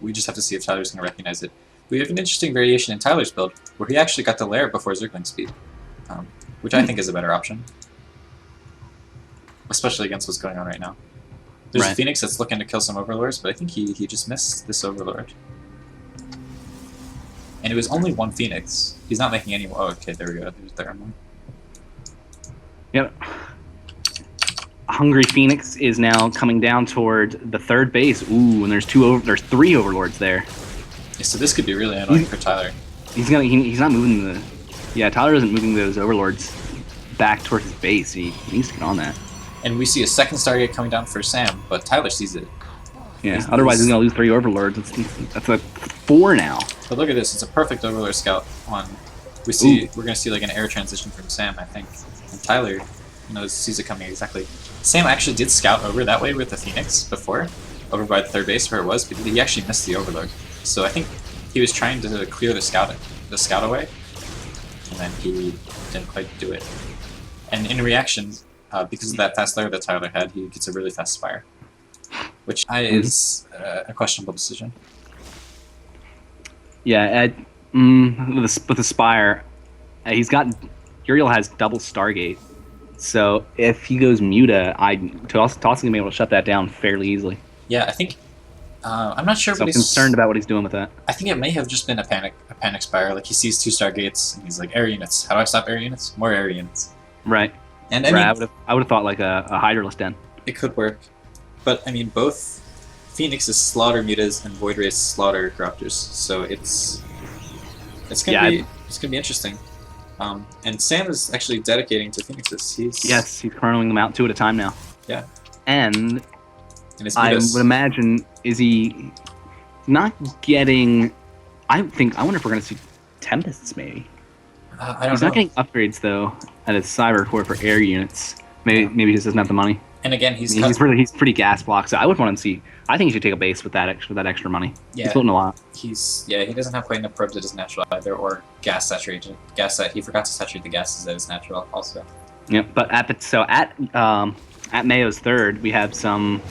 we just have to see if Tyler's going to recognize it. We have an interesting variation in Tyler's build, where he actually got the lair before Zergling speed, which I think is a better option, especially against what's going on right now. There's a Phoenix that's looking to kill some Overlords, but I think he just missed this Overlord. And it was only one Phoenix. He's not making any. Oh, okay, there we go. There's the armor. Yep. Hungry Phoenix is now coming down toward the third base. Ooh, and there's three Overlords there. Yeah, so this could be really annoying for Tyler. He's not moving the. Yeah, Tyler isn't moving those Overlords back towards his base. He needs to get on that. And we see a second Stargate coming down for Sam, but Tyler sees it. Yeah, otherwise he's going to lose 3 Overlords. That's like 4 now. But look at this, it's a perfect Overlord scout on. We're going to see like an air transition from Sam, I think. And Tyler sees it coming exactly. Sam actually did scout over that way with the Phoenix before, over by the third base where it was, but he actually missed the Overlord. So I think he was trying to clear the scout away, and then he didn't quite do it. And in reaction, because of that fast lair that Tyler had, he gets a really fast Spire, which is a questionable decision. Yeah, with the Spire, Uriel has double Stargate, so if he goes Muta, Tossing gonna be able to shut that down fairly easily. Yeah, I think I'm not sure. So I'm concerned about what he's doing with that. I think it may have just been a panic Spire. Like he sees 2 Stargates and he's like, air units. How do I stop air units? More air units. Right. And I would have thought like a Hydralisk Den. It could work, but I mean both Phoenixes slaughter Mutas and Void Rays slaughter Corruptors, so it's gonna be interesting. And Sam is actually dedicating to Phoenixes. He's chronoing them out 2 at a time now. Yeah. And I would imagine he not getting. I wonder if we're going to see Tempests maybe. I don't know. He's not getting upgrades though at his Cyber Core for air units. Maybe he just doesn't have the money. And again, he's pretty gas blocked. So I would want to see. I think he should take a base with that extra money. Yeah, he's floating a lot. He doesn't have quite enough probes at his natural either, or gas saturation. He forgot to saturate the gases at his natural also. Yep, but at Mayo's third, we have some.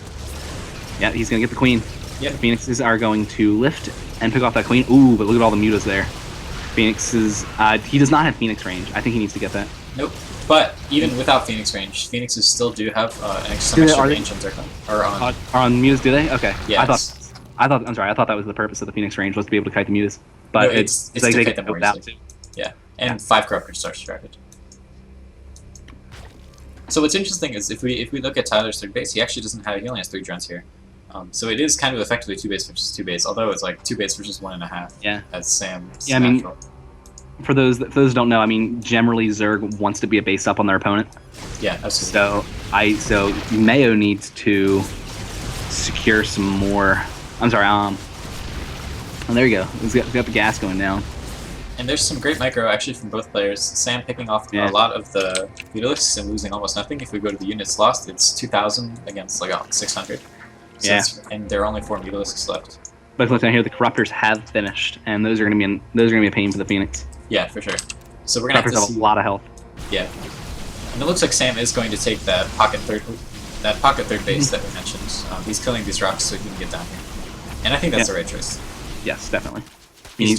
Yeah, he's gonna get the Queen. Yep. The Phoenixes are going to lift and pick off that Queen. Ooh, but look at all the Mutas there. Phoenixes. He does not have Phoenix range. I think he needs to get that. Nope. But even without Phoenix range, Phoenixes still do have some extra range on Zergling. Or on Mutas, do they? Okay. Yeah. I thought that was the purpose of the Phoenix range, was to be able to kite the Mutas. But no, it's like to they kite them more easily. Yeah. And 5 Corruptors start distracted. So what's interesting is if we look at Tyler's third base, he actually doesn't have. He only has 3 drones here. So it is kind of effectively 2 base versus 2 base, although it's like 2 base versus 1.5. Yeah. As Sam's I mean, for those who don't know, I mean, generally Zerg wants to be a base up on their opponent. Yeah, absolutely. So Mayo needs to secure some more. I'm sorry. Oh, there you go. He's got the gas going down. And there's some great micro actually from both players. Sam picking off a lot of the Mutalisks and losing almost nothing. If we go to the units lost, it's 2,000 against like 600. So and there are only 4 Mutalisks left. But look down here, the Corruptors have finished, and those are going to be a pain for the Phoenix. Yeah, for sure. So we're gonna have to see a lot of health. Yeah, and it looks like Sam is going to take that pocket third base that we mentioned. He's killing these rocks so he can get down here, and I think that's the right choice. Yes, definitely. He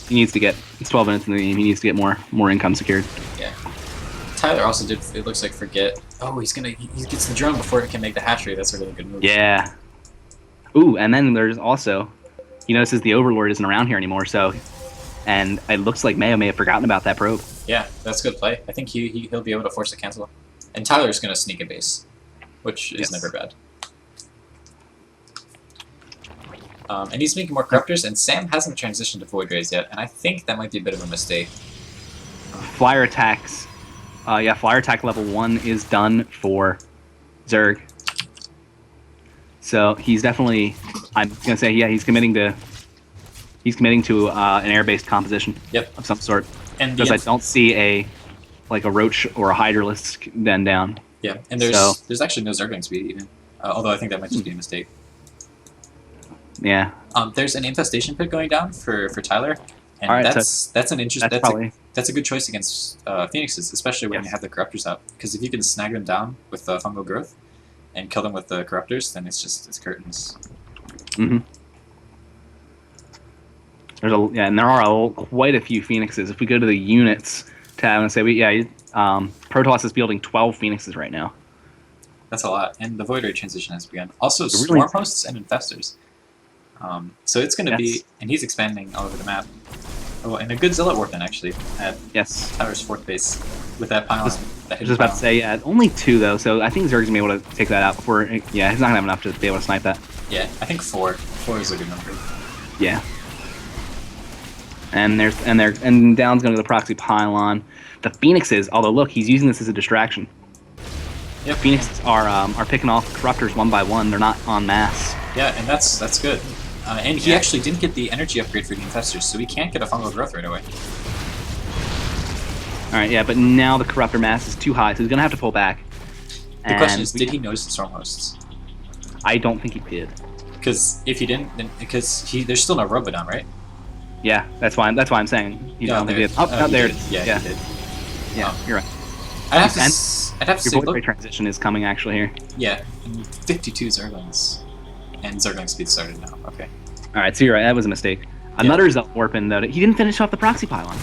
needs to get. It's 12 minutes in the game. He needs to get more income secured. Yeah. Tyler also did. It looks like forget. Oh, he gets the drone before it can make the hatchery. That's a really good move. Yeah. Ooh, and then there's also, he notices the Overlord isn't around here anymore. So, and it looks like Mayo may have forgotten about that probe. Yeah, that's a good play. I think he'll be able to force a cancel. And Tyler's gonna sneak a base, which is never bad. And he's making more corruptors, and Sam hasn't transitioned to Void Rays yet, and I think that might be a bit of a mistake. Flyer attacks. Yeah, flyer attack level 1 is done for Zerg. So he's definitely, I'm gonna say, yeah, he's committing to an air-based composition. Yep. Of some sort. And Because I don't see a Roach or a Hydralisk then down. Yeah, and there's actually no Zergling speed even, although I think that might just be a mistake. Yeah. There's an infestation pit going down for Tyler, and Alright, that's an interest. That's That's a good choice against Phoenixes, especially when you have the Corruptors out. Because if you can snag them down with fungal growth and kill them with the Corruptors, then it's curtains. Mm-hmm. And there are quite a few Phoenixes. If we go to the units tab and say, Protoss is fielding 12 Phoenixes right now. That's a lot, and the Void Ray transition has begun. Also, Really? Swarm Hosts and Infestors. So it's going to be, and he's expanding all over the map. Oh, and a good Zealot Warp then, actually, at Tyler's 4th base, with that pylon. I was just about to say, yeah, only 2 though, so I think Zerg's going to be able to take that out before, yeah, he's not going to have enough to be able to snipe that. Yeah, I think 4. 4 is a good number. Yeah. And down's going to the proxy pylon. The Phoenixes, although look, he's using this as a distraction. Yep. Phoenixes are picking off Corruptors one by one. They're not en masse. Yeah, and that's good. And he actually didn't get the energy upgrade for the Infestors, so he can't get a fungal growth right away. Alright, yeah, but now the Corruptor mass is too high, so he's going to have to pull back. The question is, did he notice the Storm Hosts? I don't think he did. Because if he didn't, then there's still no Robodon, right? Yeah, that's why I'm saying. You don't think he did. Oh, there it is. Yeah, he did. Yeah, you're right. I'd have to say, your Void Ray transition is coming actually here. Yeah, and 52 Zerglings. And Zergling speed started now. Okay. Alright, so you're right, that was a mistake. Another Zealot Warpin, though. He didn't finish off the proxy pylon.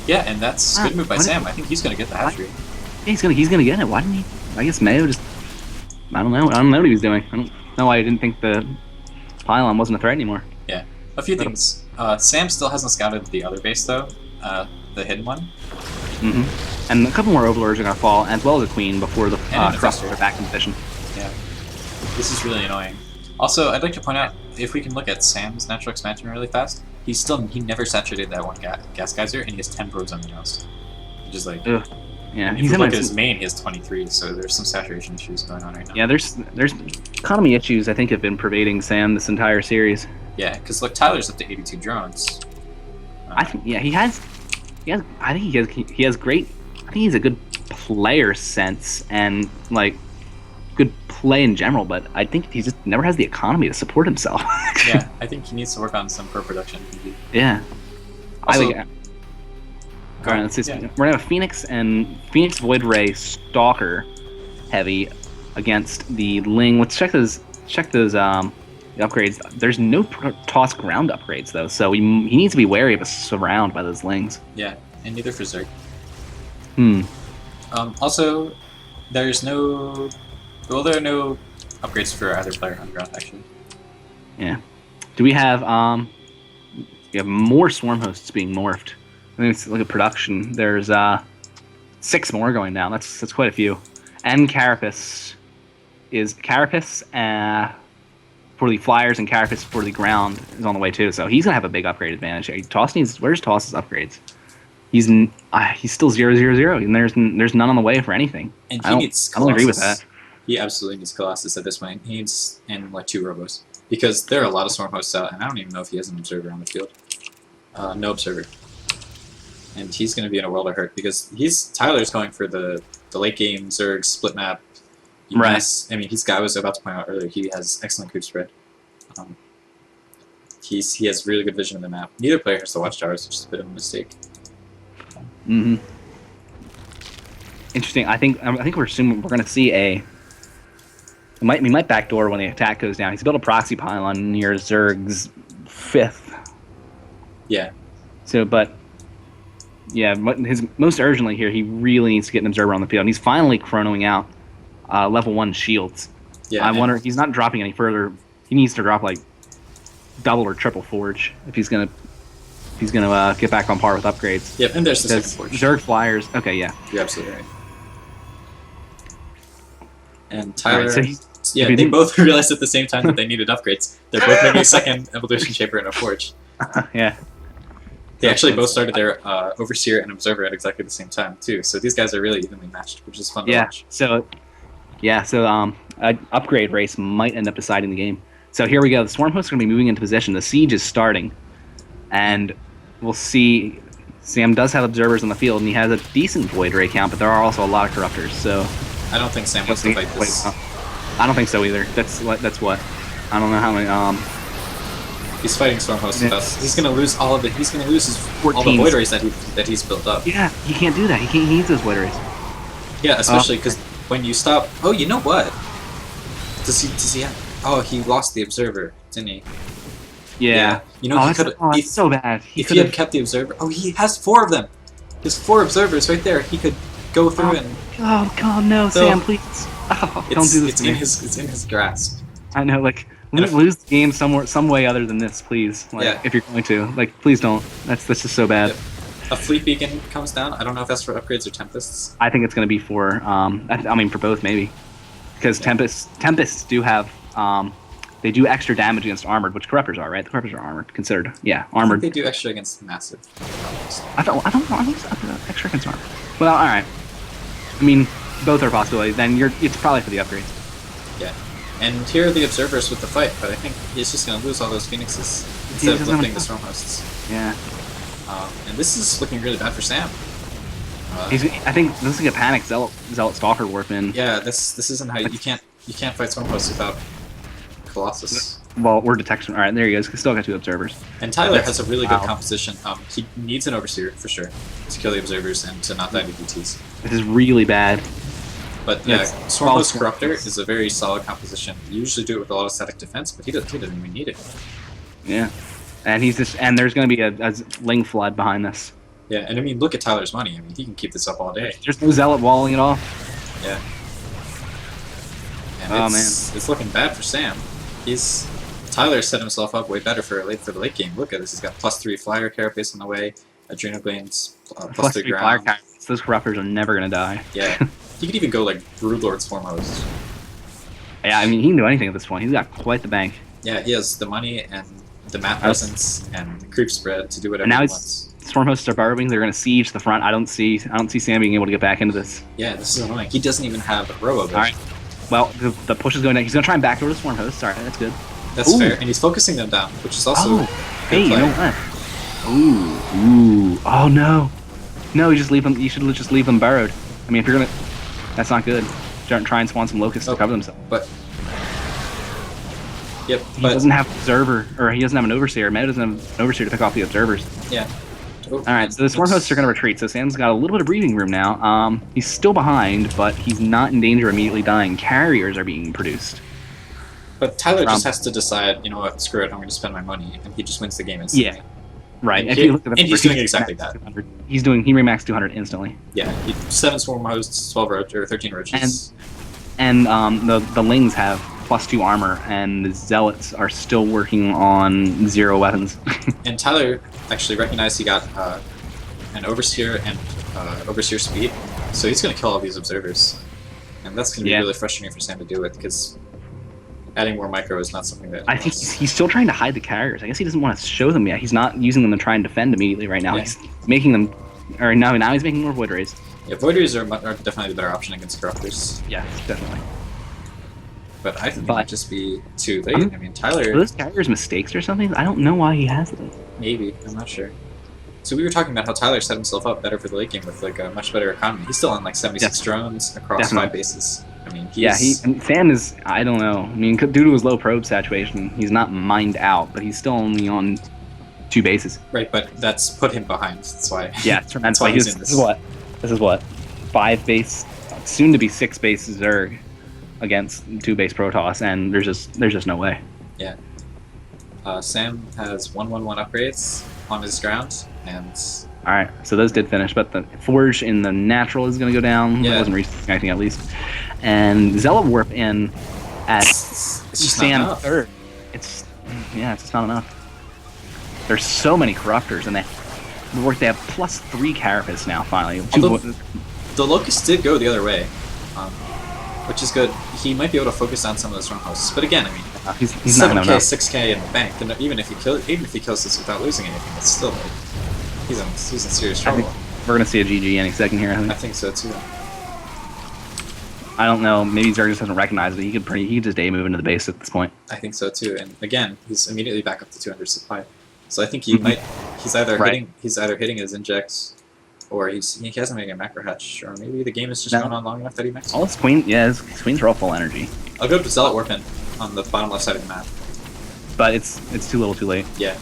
Yeah, and that's a good move by Sam. I think he's going to get the hatchery. Yeah, he's gonna get it. Why didn't he? I guess Mayo just... I don't know what he was doing. I don't know why he didn't think the pylon wasn't a threat anymore. Yeah. A few things. Sam still hasn't scouted the other base, though. The hidden one. Mm-hmm. And a couple more Overlords are going to fall, as well as a Queen, before the Corruptors are back in position. Yeah. This is really annoying. Also, I'd like to point out, if we can look at Sam's natural expansion really fast, he never saturated that one gas geyser, and he has 10 probes on the nose. Which is like... Ugh. Yeah, if you look at his main, he has 23, so there's some saturation issues going on right now. Yeah, there's economy issues, I think, have been pervading Sam this entire series. Yeah, because look, Tyler's up to 82 drones. I think, yeah, he has great, I think he's a good player sense and, like, good play in general, but I think he just never has the economy to support himself. Yeah, I think he needs to work on some pro-production. Yeah. Also, Alright, let's see. We're gonna have Phoenix and Phoenix Void Ray Stalker heavy against the Ling. Let's check those the upgrades. There's no toss ground upgrades though, so he needs to be wary of a surround by those Lings. Yeah, and neither for Zerg. Hmm. Also, there are no upgrades for either player on the ground actually. Yeah. Do we have more Swarm Hosts being morphed? Let's look at production. There's 6 more going down. That's quite a few. And Carapace for the Flyers and Carapace for the ground is on the way too. So he's gonna have a big upgrade advantage here. Where's Toss's upgrades? He's still 0-0-0, and there's none on the way for anything. And I don't agree with that. He absolutely needs Colossus at this point. He needs 2 Robos because there are a lot of Swarm Hosts out, and I don't even know if he has an observer on the field. No observer. And he's going to be in a world of hurt because Tyler's going for the late game Zerg split map. Right. I mean, I was about to point out earlier, he has excellent creep spread. He has really good vision of the map. Neither player has the watchtowers, which is a bit of a mistake. Mm-hmm. Interesting. I think we're assuming we're going to see we might backdoor when the attack goes down. He's built a proxy pylon near Zerg's 5th. Yeah. So, but. Yeah, his most urgently here, he really needs to get an observer on the field. And he's finally chronoing out level 1 shields. Yeah, I wonder, he's not dropping any further. He needs to drop like double or triple forge if he's gonna get back on par with upgrades. Yep, and there's the second forge. Zerg Flyers. Okay, yeah. You're absolutely right. And Tyler Yeah, If you they didn't- both realized at the same time that they needed upgrades. They're both making a second Evolution Chamber and a Forge. Yeah. They actually That's- both started their Overseer and Observer at exactly the same time, too. So these guys are really evenly matched, which is fun to Yeah. watch. So an upgrade race might end up deciding the game. So here we go. The Swarm Host is going to be moving into position. The siege is starting, and we'll see. Sam does have observers on the field, and he has a decent Void Ray count, but there are also a lot of corruptors. So I don't think Sam wants to fight this. I don't think so either. That's what. I don't know how many. He's fighting Stormhost with us. He's gonna lose all of it. He's gonna lose his all the 14. Void Rays that he's built up. Yeah, he can't do that. He needs those Void Rays. Yeah, especially because when you stop. Oh, you know what? Does he? Oh, he lost the Observer, didn't he? Yeah. You know, he could. That's so bad. If he had kept the Observer. Oh, he has 4 of them. There's 4 Observers right there. He could go through and. Oh God, no, So, Sam, please. Oh, don't do this to me. It's in his grasp. I know, like, And if- lose the game some way other than this, please. Like, Yeah. if you're going to, like, please don't. That's just so bad. Yep. A Fleet Beacon comes down. I don't know if that's for upgrades or Tempests. I think it's going to be for, I mean, for both maybe, because Yeah. Tempests do have, they do extra damage against armored, which Corruptors are, right? The Corruptors are armored, considered. Yeah, I armored. think they do extra against Massive. I don't know. I think it's extra against armored. Well, all right. I mean, both are possibilities. Then it's probably for the upgrades. Yeah. And here are the Observers with the fight, but I think he's just going to lose all those Phoenixes instead of doesn't have lifting the enough. Stormhosts. Yeah. And this is looking really bad for Sam. I think this is like a panic Zealot Stalker warp in. Yeah, this isn't how you can't fight Stormhosts without Colossus. Well, or detection. All right, there he goes. Still got 2 observers. And Tyler has a really good Wow. composition. He needs an Overseer for sure to kill the Observers and to not die to DTs. This is really bad. But yeah, Yes. Stormhost Well, Corruptor is a very solid composition. You usually do it with a lot of static defense, but he doesn't even need it. Yeah. And there's going to be a Ling flood behind this. Yeah, and I mean, look at Tyler's money. I mean, he can keep this up all day. There's no Zealot walling at all. Yeah. And Oh, it's looking bad for Sam. Tyler set himself up way better for the late game. Look at this. He's got +3 Flyer Carapace on the way, Adrenal Glands, +3 3 fire ground. characters. Those corruptors are never going to die. Yeah. He could even go like Broodlord's Foremost. Yeah, I mean, he can do anything at this point. He's got quite the bank. Yeah, he has the money and the map presence and the creep spread to do whatever And now he he's- wants. Storm hosts are burrowing. They're going to siege the front. I don't see Sam being able to get back into this. Yeah, this is annoying. He doesn't even have a row of it. All right. Well, the push is going down. He's going to try and backdoor the Swarm hosts. All right, that's good. That's Ooh. fair, and he's focusing them down, which is also Oh, hey, you know what? Ooh. Oh no. No, you just leave them. You should just leave them burrowed. I mean, if you're gonna, that's not good. Try and spawn some locusts Oh. to cover themselves. But yep, He but doesn't have an observer, or he doesn't have an overseer. Meta doesn't have an overseer to pick off the observers. yeah. Oh, All right, so the Swarm hosts are going to retreat. So Sam's got a little bit of breathing room now. He's still behind, but he's not in danger of immediately dying. Carriers are being produced. But Tyler just has to decide, you know what, screw it, I'm going to spend my money, and he just wins the game instantly. Yeah. Right. And If he- you look at the and he's numbers, doing he exactly remaxed that. 200. He remaxed 200 instantly. Yeah, 7 Swarm Hosts, 12 or 13 Roaches. And the Lings have +2 armor, and the Zealots are still working on 0 weapons. And Tyler actually recognized he got an Overseer and Overseer speed, so he's going to kill all these Observers. And that's going to be Yeah. really frustrating for Sam to deal with, because adding more micro is not something that... I think he's still trying to hide the carriers. I guess he doesn't want to show them yet. He's not using them to try and defend immediately right now. Yeah. He's making them, or now he's making more Void Rays. Yeah, Voiders are definitely the better option against Corruptors, Yeah, definitely. but I think it But- might just be too late. I mean, Are Tyler, those carriers mistakes or something? I don't know why he has those. maybe, I'm not sure. So we were talking about how Tyler set himself up better for the late game with like a much better economy. He's still on like 76 drones across Definitely. 5 bases. I mean, Yeah, he's... and Sam is, I don't know. I mean, due to his low probe saturation, he's not mined out, but he's still only on 2 bases. Right, but that's put him behind. That's why. Yeah, That's why he's in this is what 5 base, soon to be 6 base Zerg against 2 base Protoss, and there's just no way. Sam has 1/1/1 upgrades on his ground, and All right, so those did finish, but the Forge in the natural is going to go down. Yeah. It wasn't resisting anything at least, and Zealot Warp in at it's just not Sam enough. third. It's just not enough. There's so many corruptors, and they have +3 carapace now. Finally, Although- The Locust did go the other way. which is good. He might be able to focus on some of those run hosts. But again, I mean, He's not 7k, gonna know. 6k in the bank, and even if he kills this without losing anything, it's still like he's in serious I trouble. think we're gonna see a GG any second here. I think so too. I don't know. Maybe Zerg just doesn't recognize it. He could just day move into the base at this point. I think so too. And again, he's immediately back up to 200 supply. So I think he might. He's either Right. hitting his injects, or he hasn't made a macro hatch, or maybe the game is just No. going on long enough that he maxed. All his queen, yeah, his queens are all full energy, I'll go to Zealot Warpin on the bottom left side of the map. but it's too little, too late. Yeah.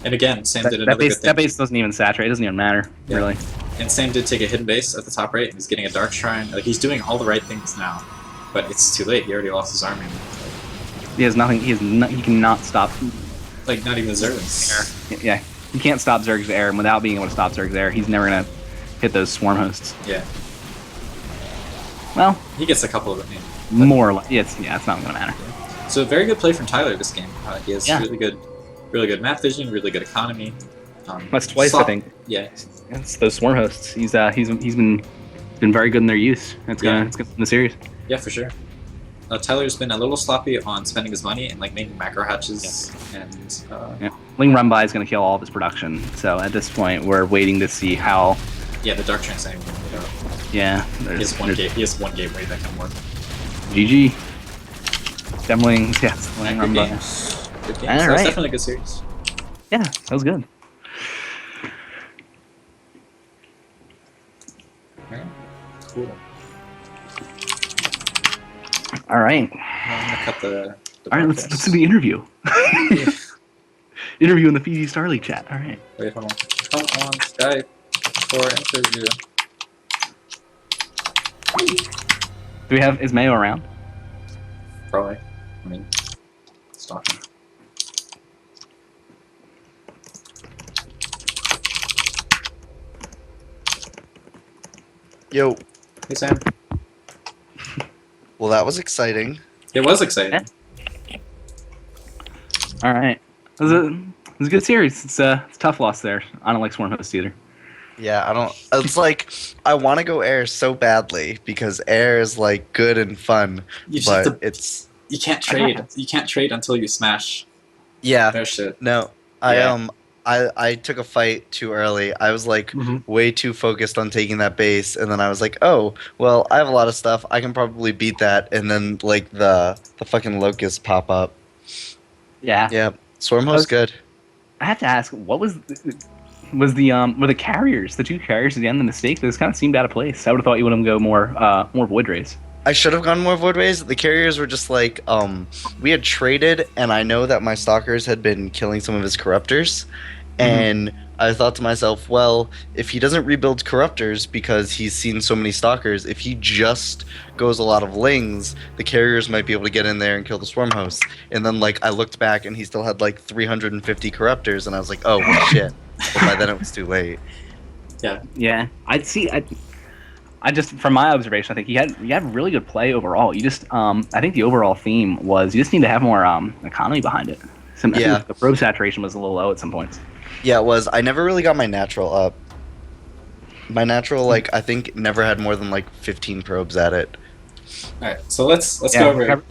And again, Sam That, did that another base good thing. that base doesn't even saturate. It doesn't even matter Yeah. really. And Sam did take a hidden base at the top right, and he's getting a Dark Shrine. Like, he's doing all the right things now. But it's too late. He already lost his army. He has nothing. He cannot stop. Like, not even the Zerglings. Yeah, he can't stop Zerg's air, and without being able to stop Zerg's air, he's never gonna hit those swarm hosts. Yeah. Well, He gets a couple of it. more or less. Yeah, it's not gonna matter. So very good play from Tyler this game. He has Yeah. really good map vision, really good economy. That's twice, I think. Yeah, It's those swarm hosts. He's been very good in their use. It's gonna win the series. yeah, for sure. Tyler's been a little sloppy on spending his money and like making macro hatches and Yeah. Ling Rumbai is gonna kill all of his production. So at this point, we're waiting to see how. yeah, the Dark Shrine saying Yeah, he has one gateway that can work. GG. Demling, yes, Ling Good Rumbai. games. Good games. All That's right. definitely a good series. Yeah, that was good. Alright. Cool. All right. Now I'm gonna cut the All right, let's broadcast. do the interview. Interview in the Fiji Star League chat. All right. Wait, hold on. Come on Skype for interview. Is Mayo around? Probably. I mean, stalking. Yo, Hey Sam. well that was exciting. It was exciting. All right. It was a good series. It's a tough loss there. I don't like Swarm Host either. Yeah, I don't. It's like I want to go air so badly because air is like good and fun, You just have but to, it's you can't trade. You can't trade until you smash yeah. their shit. No, Yeah. I took a fight too early. I was like Mhm. way too focused on taking that base, and then I was like, oh well, I have a lot of stuff. I can probably beat that, and then like the fucking locusts pop up. Yeah. Yeah, Swarmhost's good. I have to ask, what was were the carriers, the two carriers at the end, the mistake? Those kind of seemed out of place. I would have thought you would have go more Void Rays. I should have gone more Void Rays. The carriers were just like, we had traded, and I know that my stalkers had been killing some of his corruptors, and I thought to myself, well, if he doesn't rebuild corruptors because he's seen so many stalkers, if he just goes a lot of lings, the carriers might be able to get in there and kill the swarm hosts. And then like I looked back, and he still had like 350 corruptors, and I was like, oh well, shit. But by then it was too late. Yeah, I'd see. I just, from my observation, I think you had really good play overall. You just, I think the overall theme was you just need to have more economy behind it. I Yeah. think the probe saturation was a little low at some points. Yeah, it was. I never really got my natural up. My natural, like, I think never had more than like 15 probes at it. All right, so let's Yeah, go over.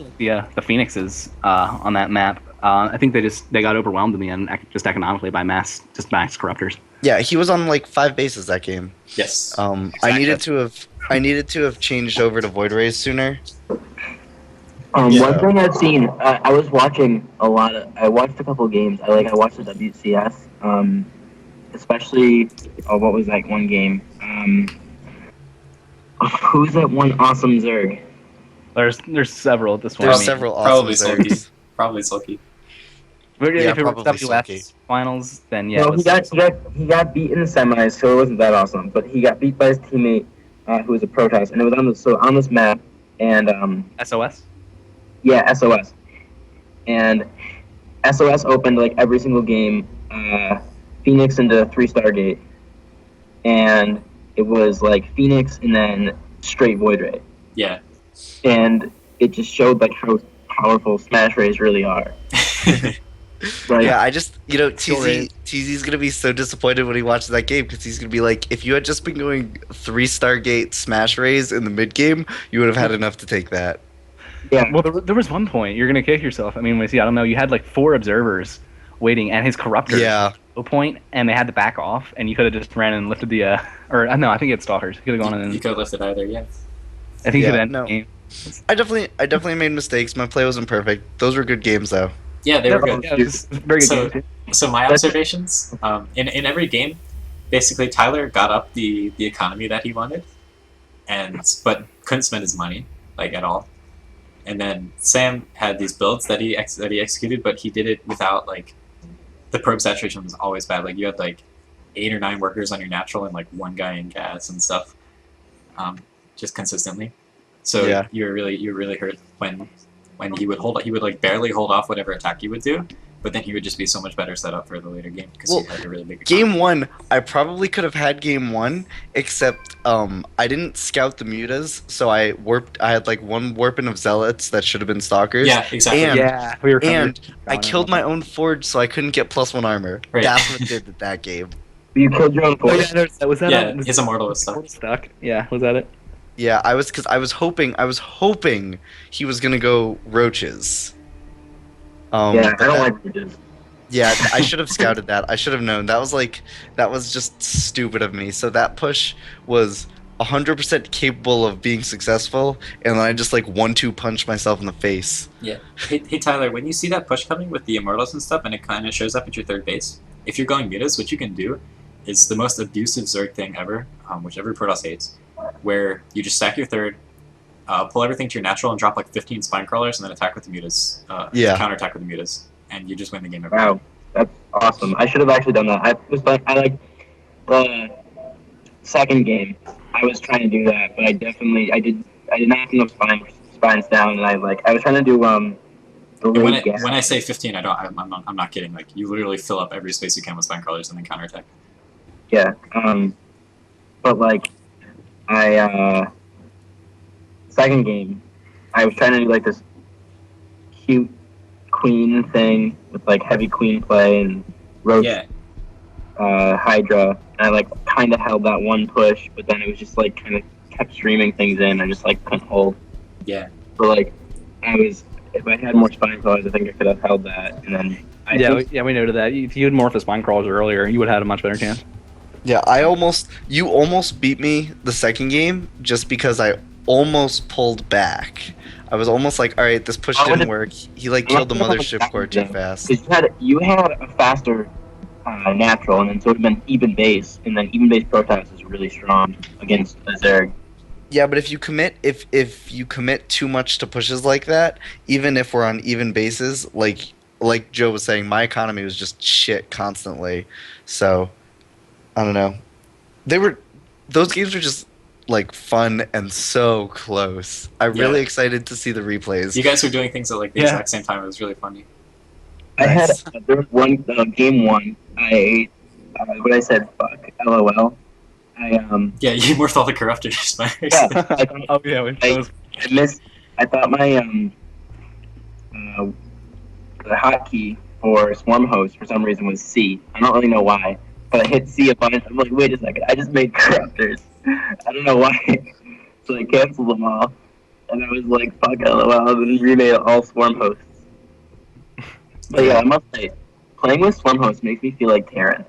the Phoenixes on that map. I think they got overwhelmed in the end, just economically by mass corruptors. Yeah, he was on like 5 bases that game. Yes. I Exactly. needed to have changed over to Void Rays sooner. Yeah. One thing I've seen, I was watching I watched a couple games. I watched the WCS, especially, what was that one game? Who's that one awesome Zerg? There's several at this point. There's I mean, several probably awesome Sulky. Zergs. Probably Sulky. Yeah, if it were probably WS Sulky. finals, then yeah. No, it was- he got beat in the semis, so it wasn't that awesome. But he got beat by his teammate, who was a protest, and it was on this map, and SOS. yeah, SOS, and SOS opened like every single game, Phoenix into 3-star gate, and it was like Phoenix and then straight Void Ray, Yeah. and it just showed like how powerful Smash Rays really are. Like, Yeah, I just, Still raised. TZ's gonna be so disappointed when he watches that game because he's gonna be like, if you had just been going 3-star gate Smash Rays in the mid game, you would have had enough to take that. Yeah. Well, there was one point you're gonna kick yourself. I mean, I don't know. You had like 4 observers waiting, and his corruptor Yeah. low point, and they had to back off, and you could have just ran and lifted the or no, I think it's stalkers. You could have gone in. You could have lifted either, yeah. I think you Yeah, could have ended no. the game. I definitely made mistakes. My play wasn't perfect. Those were good games though. Yeah, they were good. Yeah, it was very good So- game. So my observations, in every game, basically Tyler got up the economy that he wanted, but couldn't spend his money like at all. And then Sam had these builds that he executed, but he did it without like the probe saturation was always bad. Like you had like 8 or 9 workers on your natural and like 1 guy in gas and stuff, just consistently. So Yeah. you were really hurt when he would like barely hold off whatever attack you would do. But then he would just be so much better set up for the later game because Well, he had a really big economy. Game 1, I probably could have had game 1, except I didn't scout the mutas, so I had like 1 warping of zealots that should have been stalkers. Yeah, exactly. And- Yeah, we were And I going killed on. my own forge, so I couldn't get +1 armor. Right. That's what did with that game. You killed your own Oh, force. yeah, was that Yeah, it? Was his immortal was stuck. stuck. Yeah, was that it? Yeah, I was hoping he was gonna go roaches. Yeah, but I don't that- like bridges. Yeah, I should have scouted that. I should have known. That was just stupid of me. So that push was 100% capable of being successful, and then I just like 1-2 punched myself in the face. Yeah. Hey Tyler, when you see that push coming with the immortals and stuff, and it kind of shows up at your third base, if you're going mutas, what you can do is the most abusive Zerg thing ever, which every Protoss hates, where you just stack your third, pull everything to your natural, and drop like 15 spine crawlers, and then attack with the mutas. Yeah. Counterattack with the mutas, and you just win the game every Wow, that's awesome. I should have actually done that. I like the second game. I was trying to do that, but I did not have enough spines down, and I was trying to do the And late gas. when I say 15, I'm not kidding. Like you literally fill up every space you can with spine crawlers and then counterattack. Yeah. But like second game, I was trying to do like this cute queen thing with like heavy queen play and roach Yeah. Hydra, and I like kind of held that one push, but then it was just like kind of kept streaming things in. I just like couldn't hold. Yeah. So like if I had more spine crawlers, I think I could have held that, and then I think, We noted that. If you had morphed the spine crawlers earlier, you would have had a much better chance. Yeah, you almost beat me the second game just because I almost pulled back. I was almost like, all right, this push didn't work. He like killed the mothership core too fast. 'cause you had a faster natural, and then so it would have been even base, and then even base Protoss is really strong against the Zerg. Yeah, but if you commit too much to pushes like that, even if we're on even bases, like Joe was saying, my economy was just shit constantly. So I don't know. Those games were just like fun and so close. I'm Yeah. really excited to see the replays. You guys were doing things at like the Yeah. exact same time. It was really funny. I had Nice. there was one game 1. When I said fuck, LOL. Yeah, you morphed all the corrupted spiders. Yeah, I thought- Oh yeah, I missed. I thought my the hotkey for Swarm Host for some reason was C. I don't really know why, but I hit C a bunch. I'm like, wait a second, I just made corruptors. I don't know why. So I canceled them all, and I was like, fuck LOL, and then remade all Swarm Hosts. But yeah, I must say, playing with Swarm Hosts makes me feel like Terran.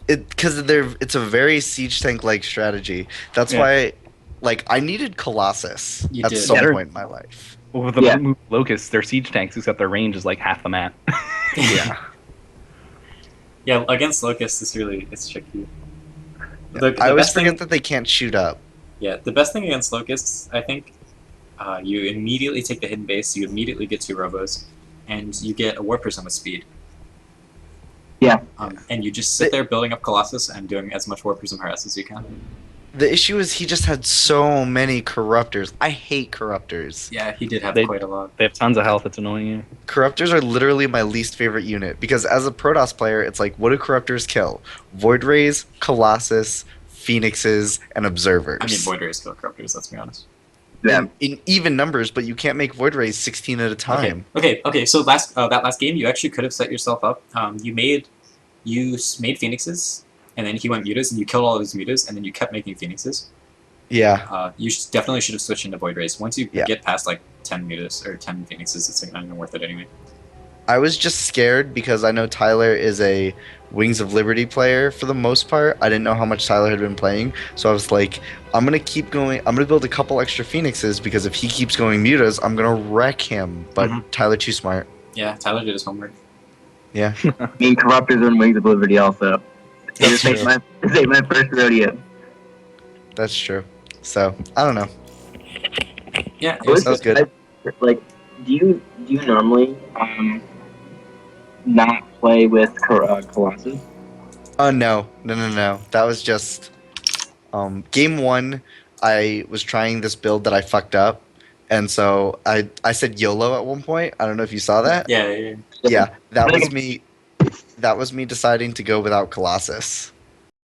Because it's a very siege tank like strategy. That's Yeah. why, like, I needed Colossus You at did. some Yeah. point in my life. Well, with the Yeah. Locusts, they're siege tanks, except their range is like half the map. Yeah. Yeah, against Locust, it's tricky. I always forget that they can't shoot up. Yeah, the best thing against Locusts, I think, you immediately take the hidden base, you immediately get 2 robos, and you get a War Prism with speed. Yeah. And you just sit there building up Colossus and doing as much War Prism harass as you can. The issue is he just had so many corruptors. I hate corruptors. Yeah, he did have They- quite a lot. They have tons of health. It's annoying you. Corruptors are literally my least favorite unit because as a Protoss player, it's like, what do corruptors kill? Void Rays, Colossus, Phoenixes, and Observers. I mean, Void Rays kill Corruptors, let's be honest. in even numbers, but you can't make Void Rays 16 at a time. Okay. So that last game, you actually could have set yourself up. You made Phoenixes, and then he went mutas, and you killed all of his mutas, and then you kept making Phoenixes. Yeah. You definitely should have switched into Void Race. Once you Yeah. get past like 10 mutas or 10 phoenixes, it's like not even worth it anyway. I was just scared because I know Tyler is a Wings of Liberty player for the most part. I didn't know how much Tyler had been playing, so I was like, I'm gonna keep going. I'm gonna build a couple extra phoenixes because if he keeps going mutas, I'm gonna wreck him. But Mhm. Tyler too smart. Yeah, Tyler did his homework. Yeah. I mean, Corruptors are in Wings of Liberty also. That's This ain't true. this ain't my first rodeo. That's true. So I don't know. Yeah, it That was, was good. Like, do you normally not play with Colossus? Oh no. That was just game one. I was trying this build that I fucked up, and so I said YOLO at one point. I don't know if you saw that. yeah. Yeah, that was me. That was me deciding to go without Colossus.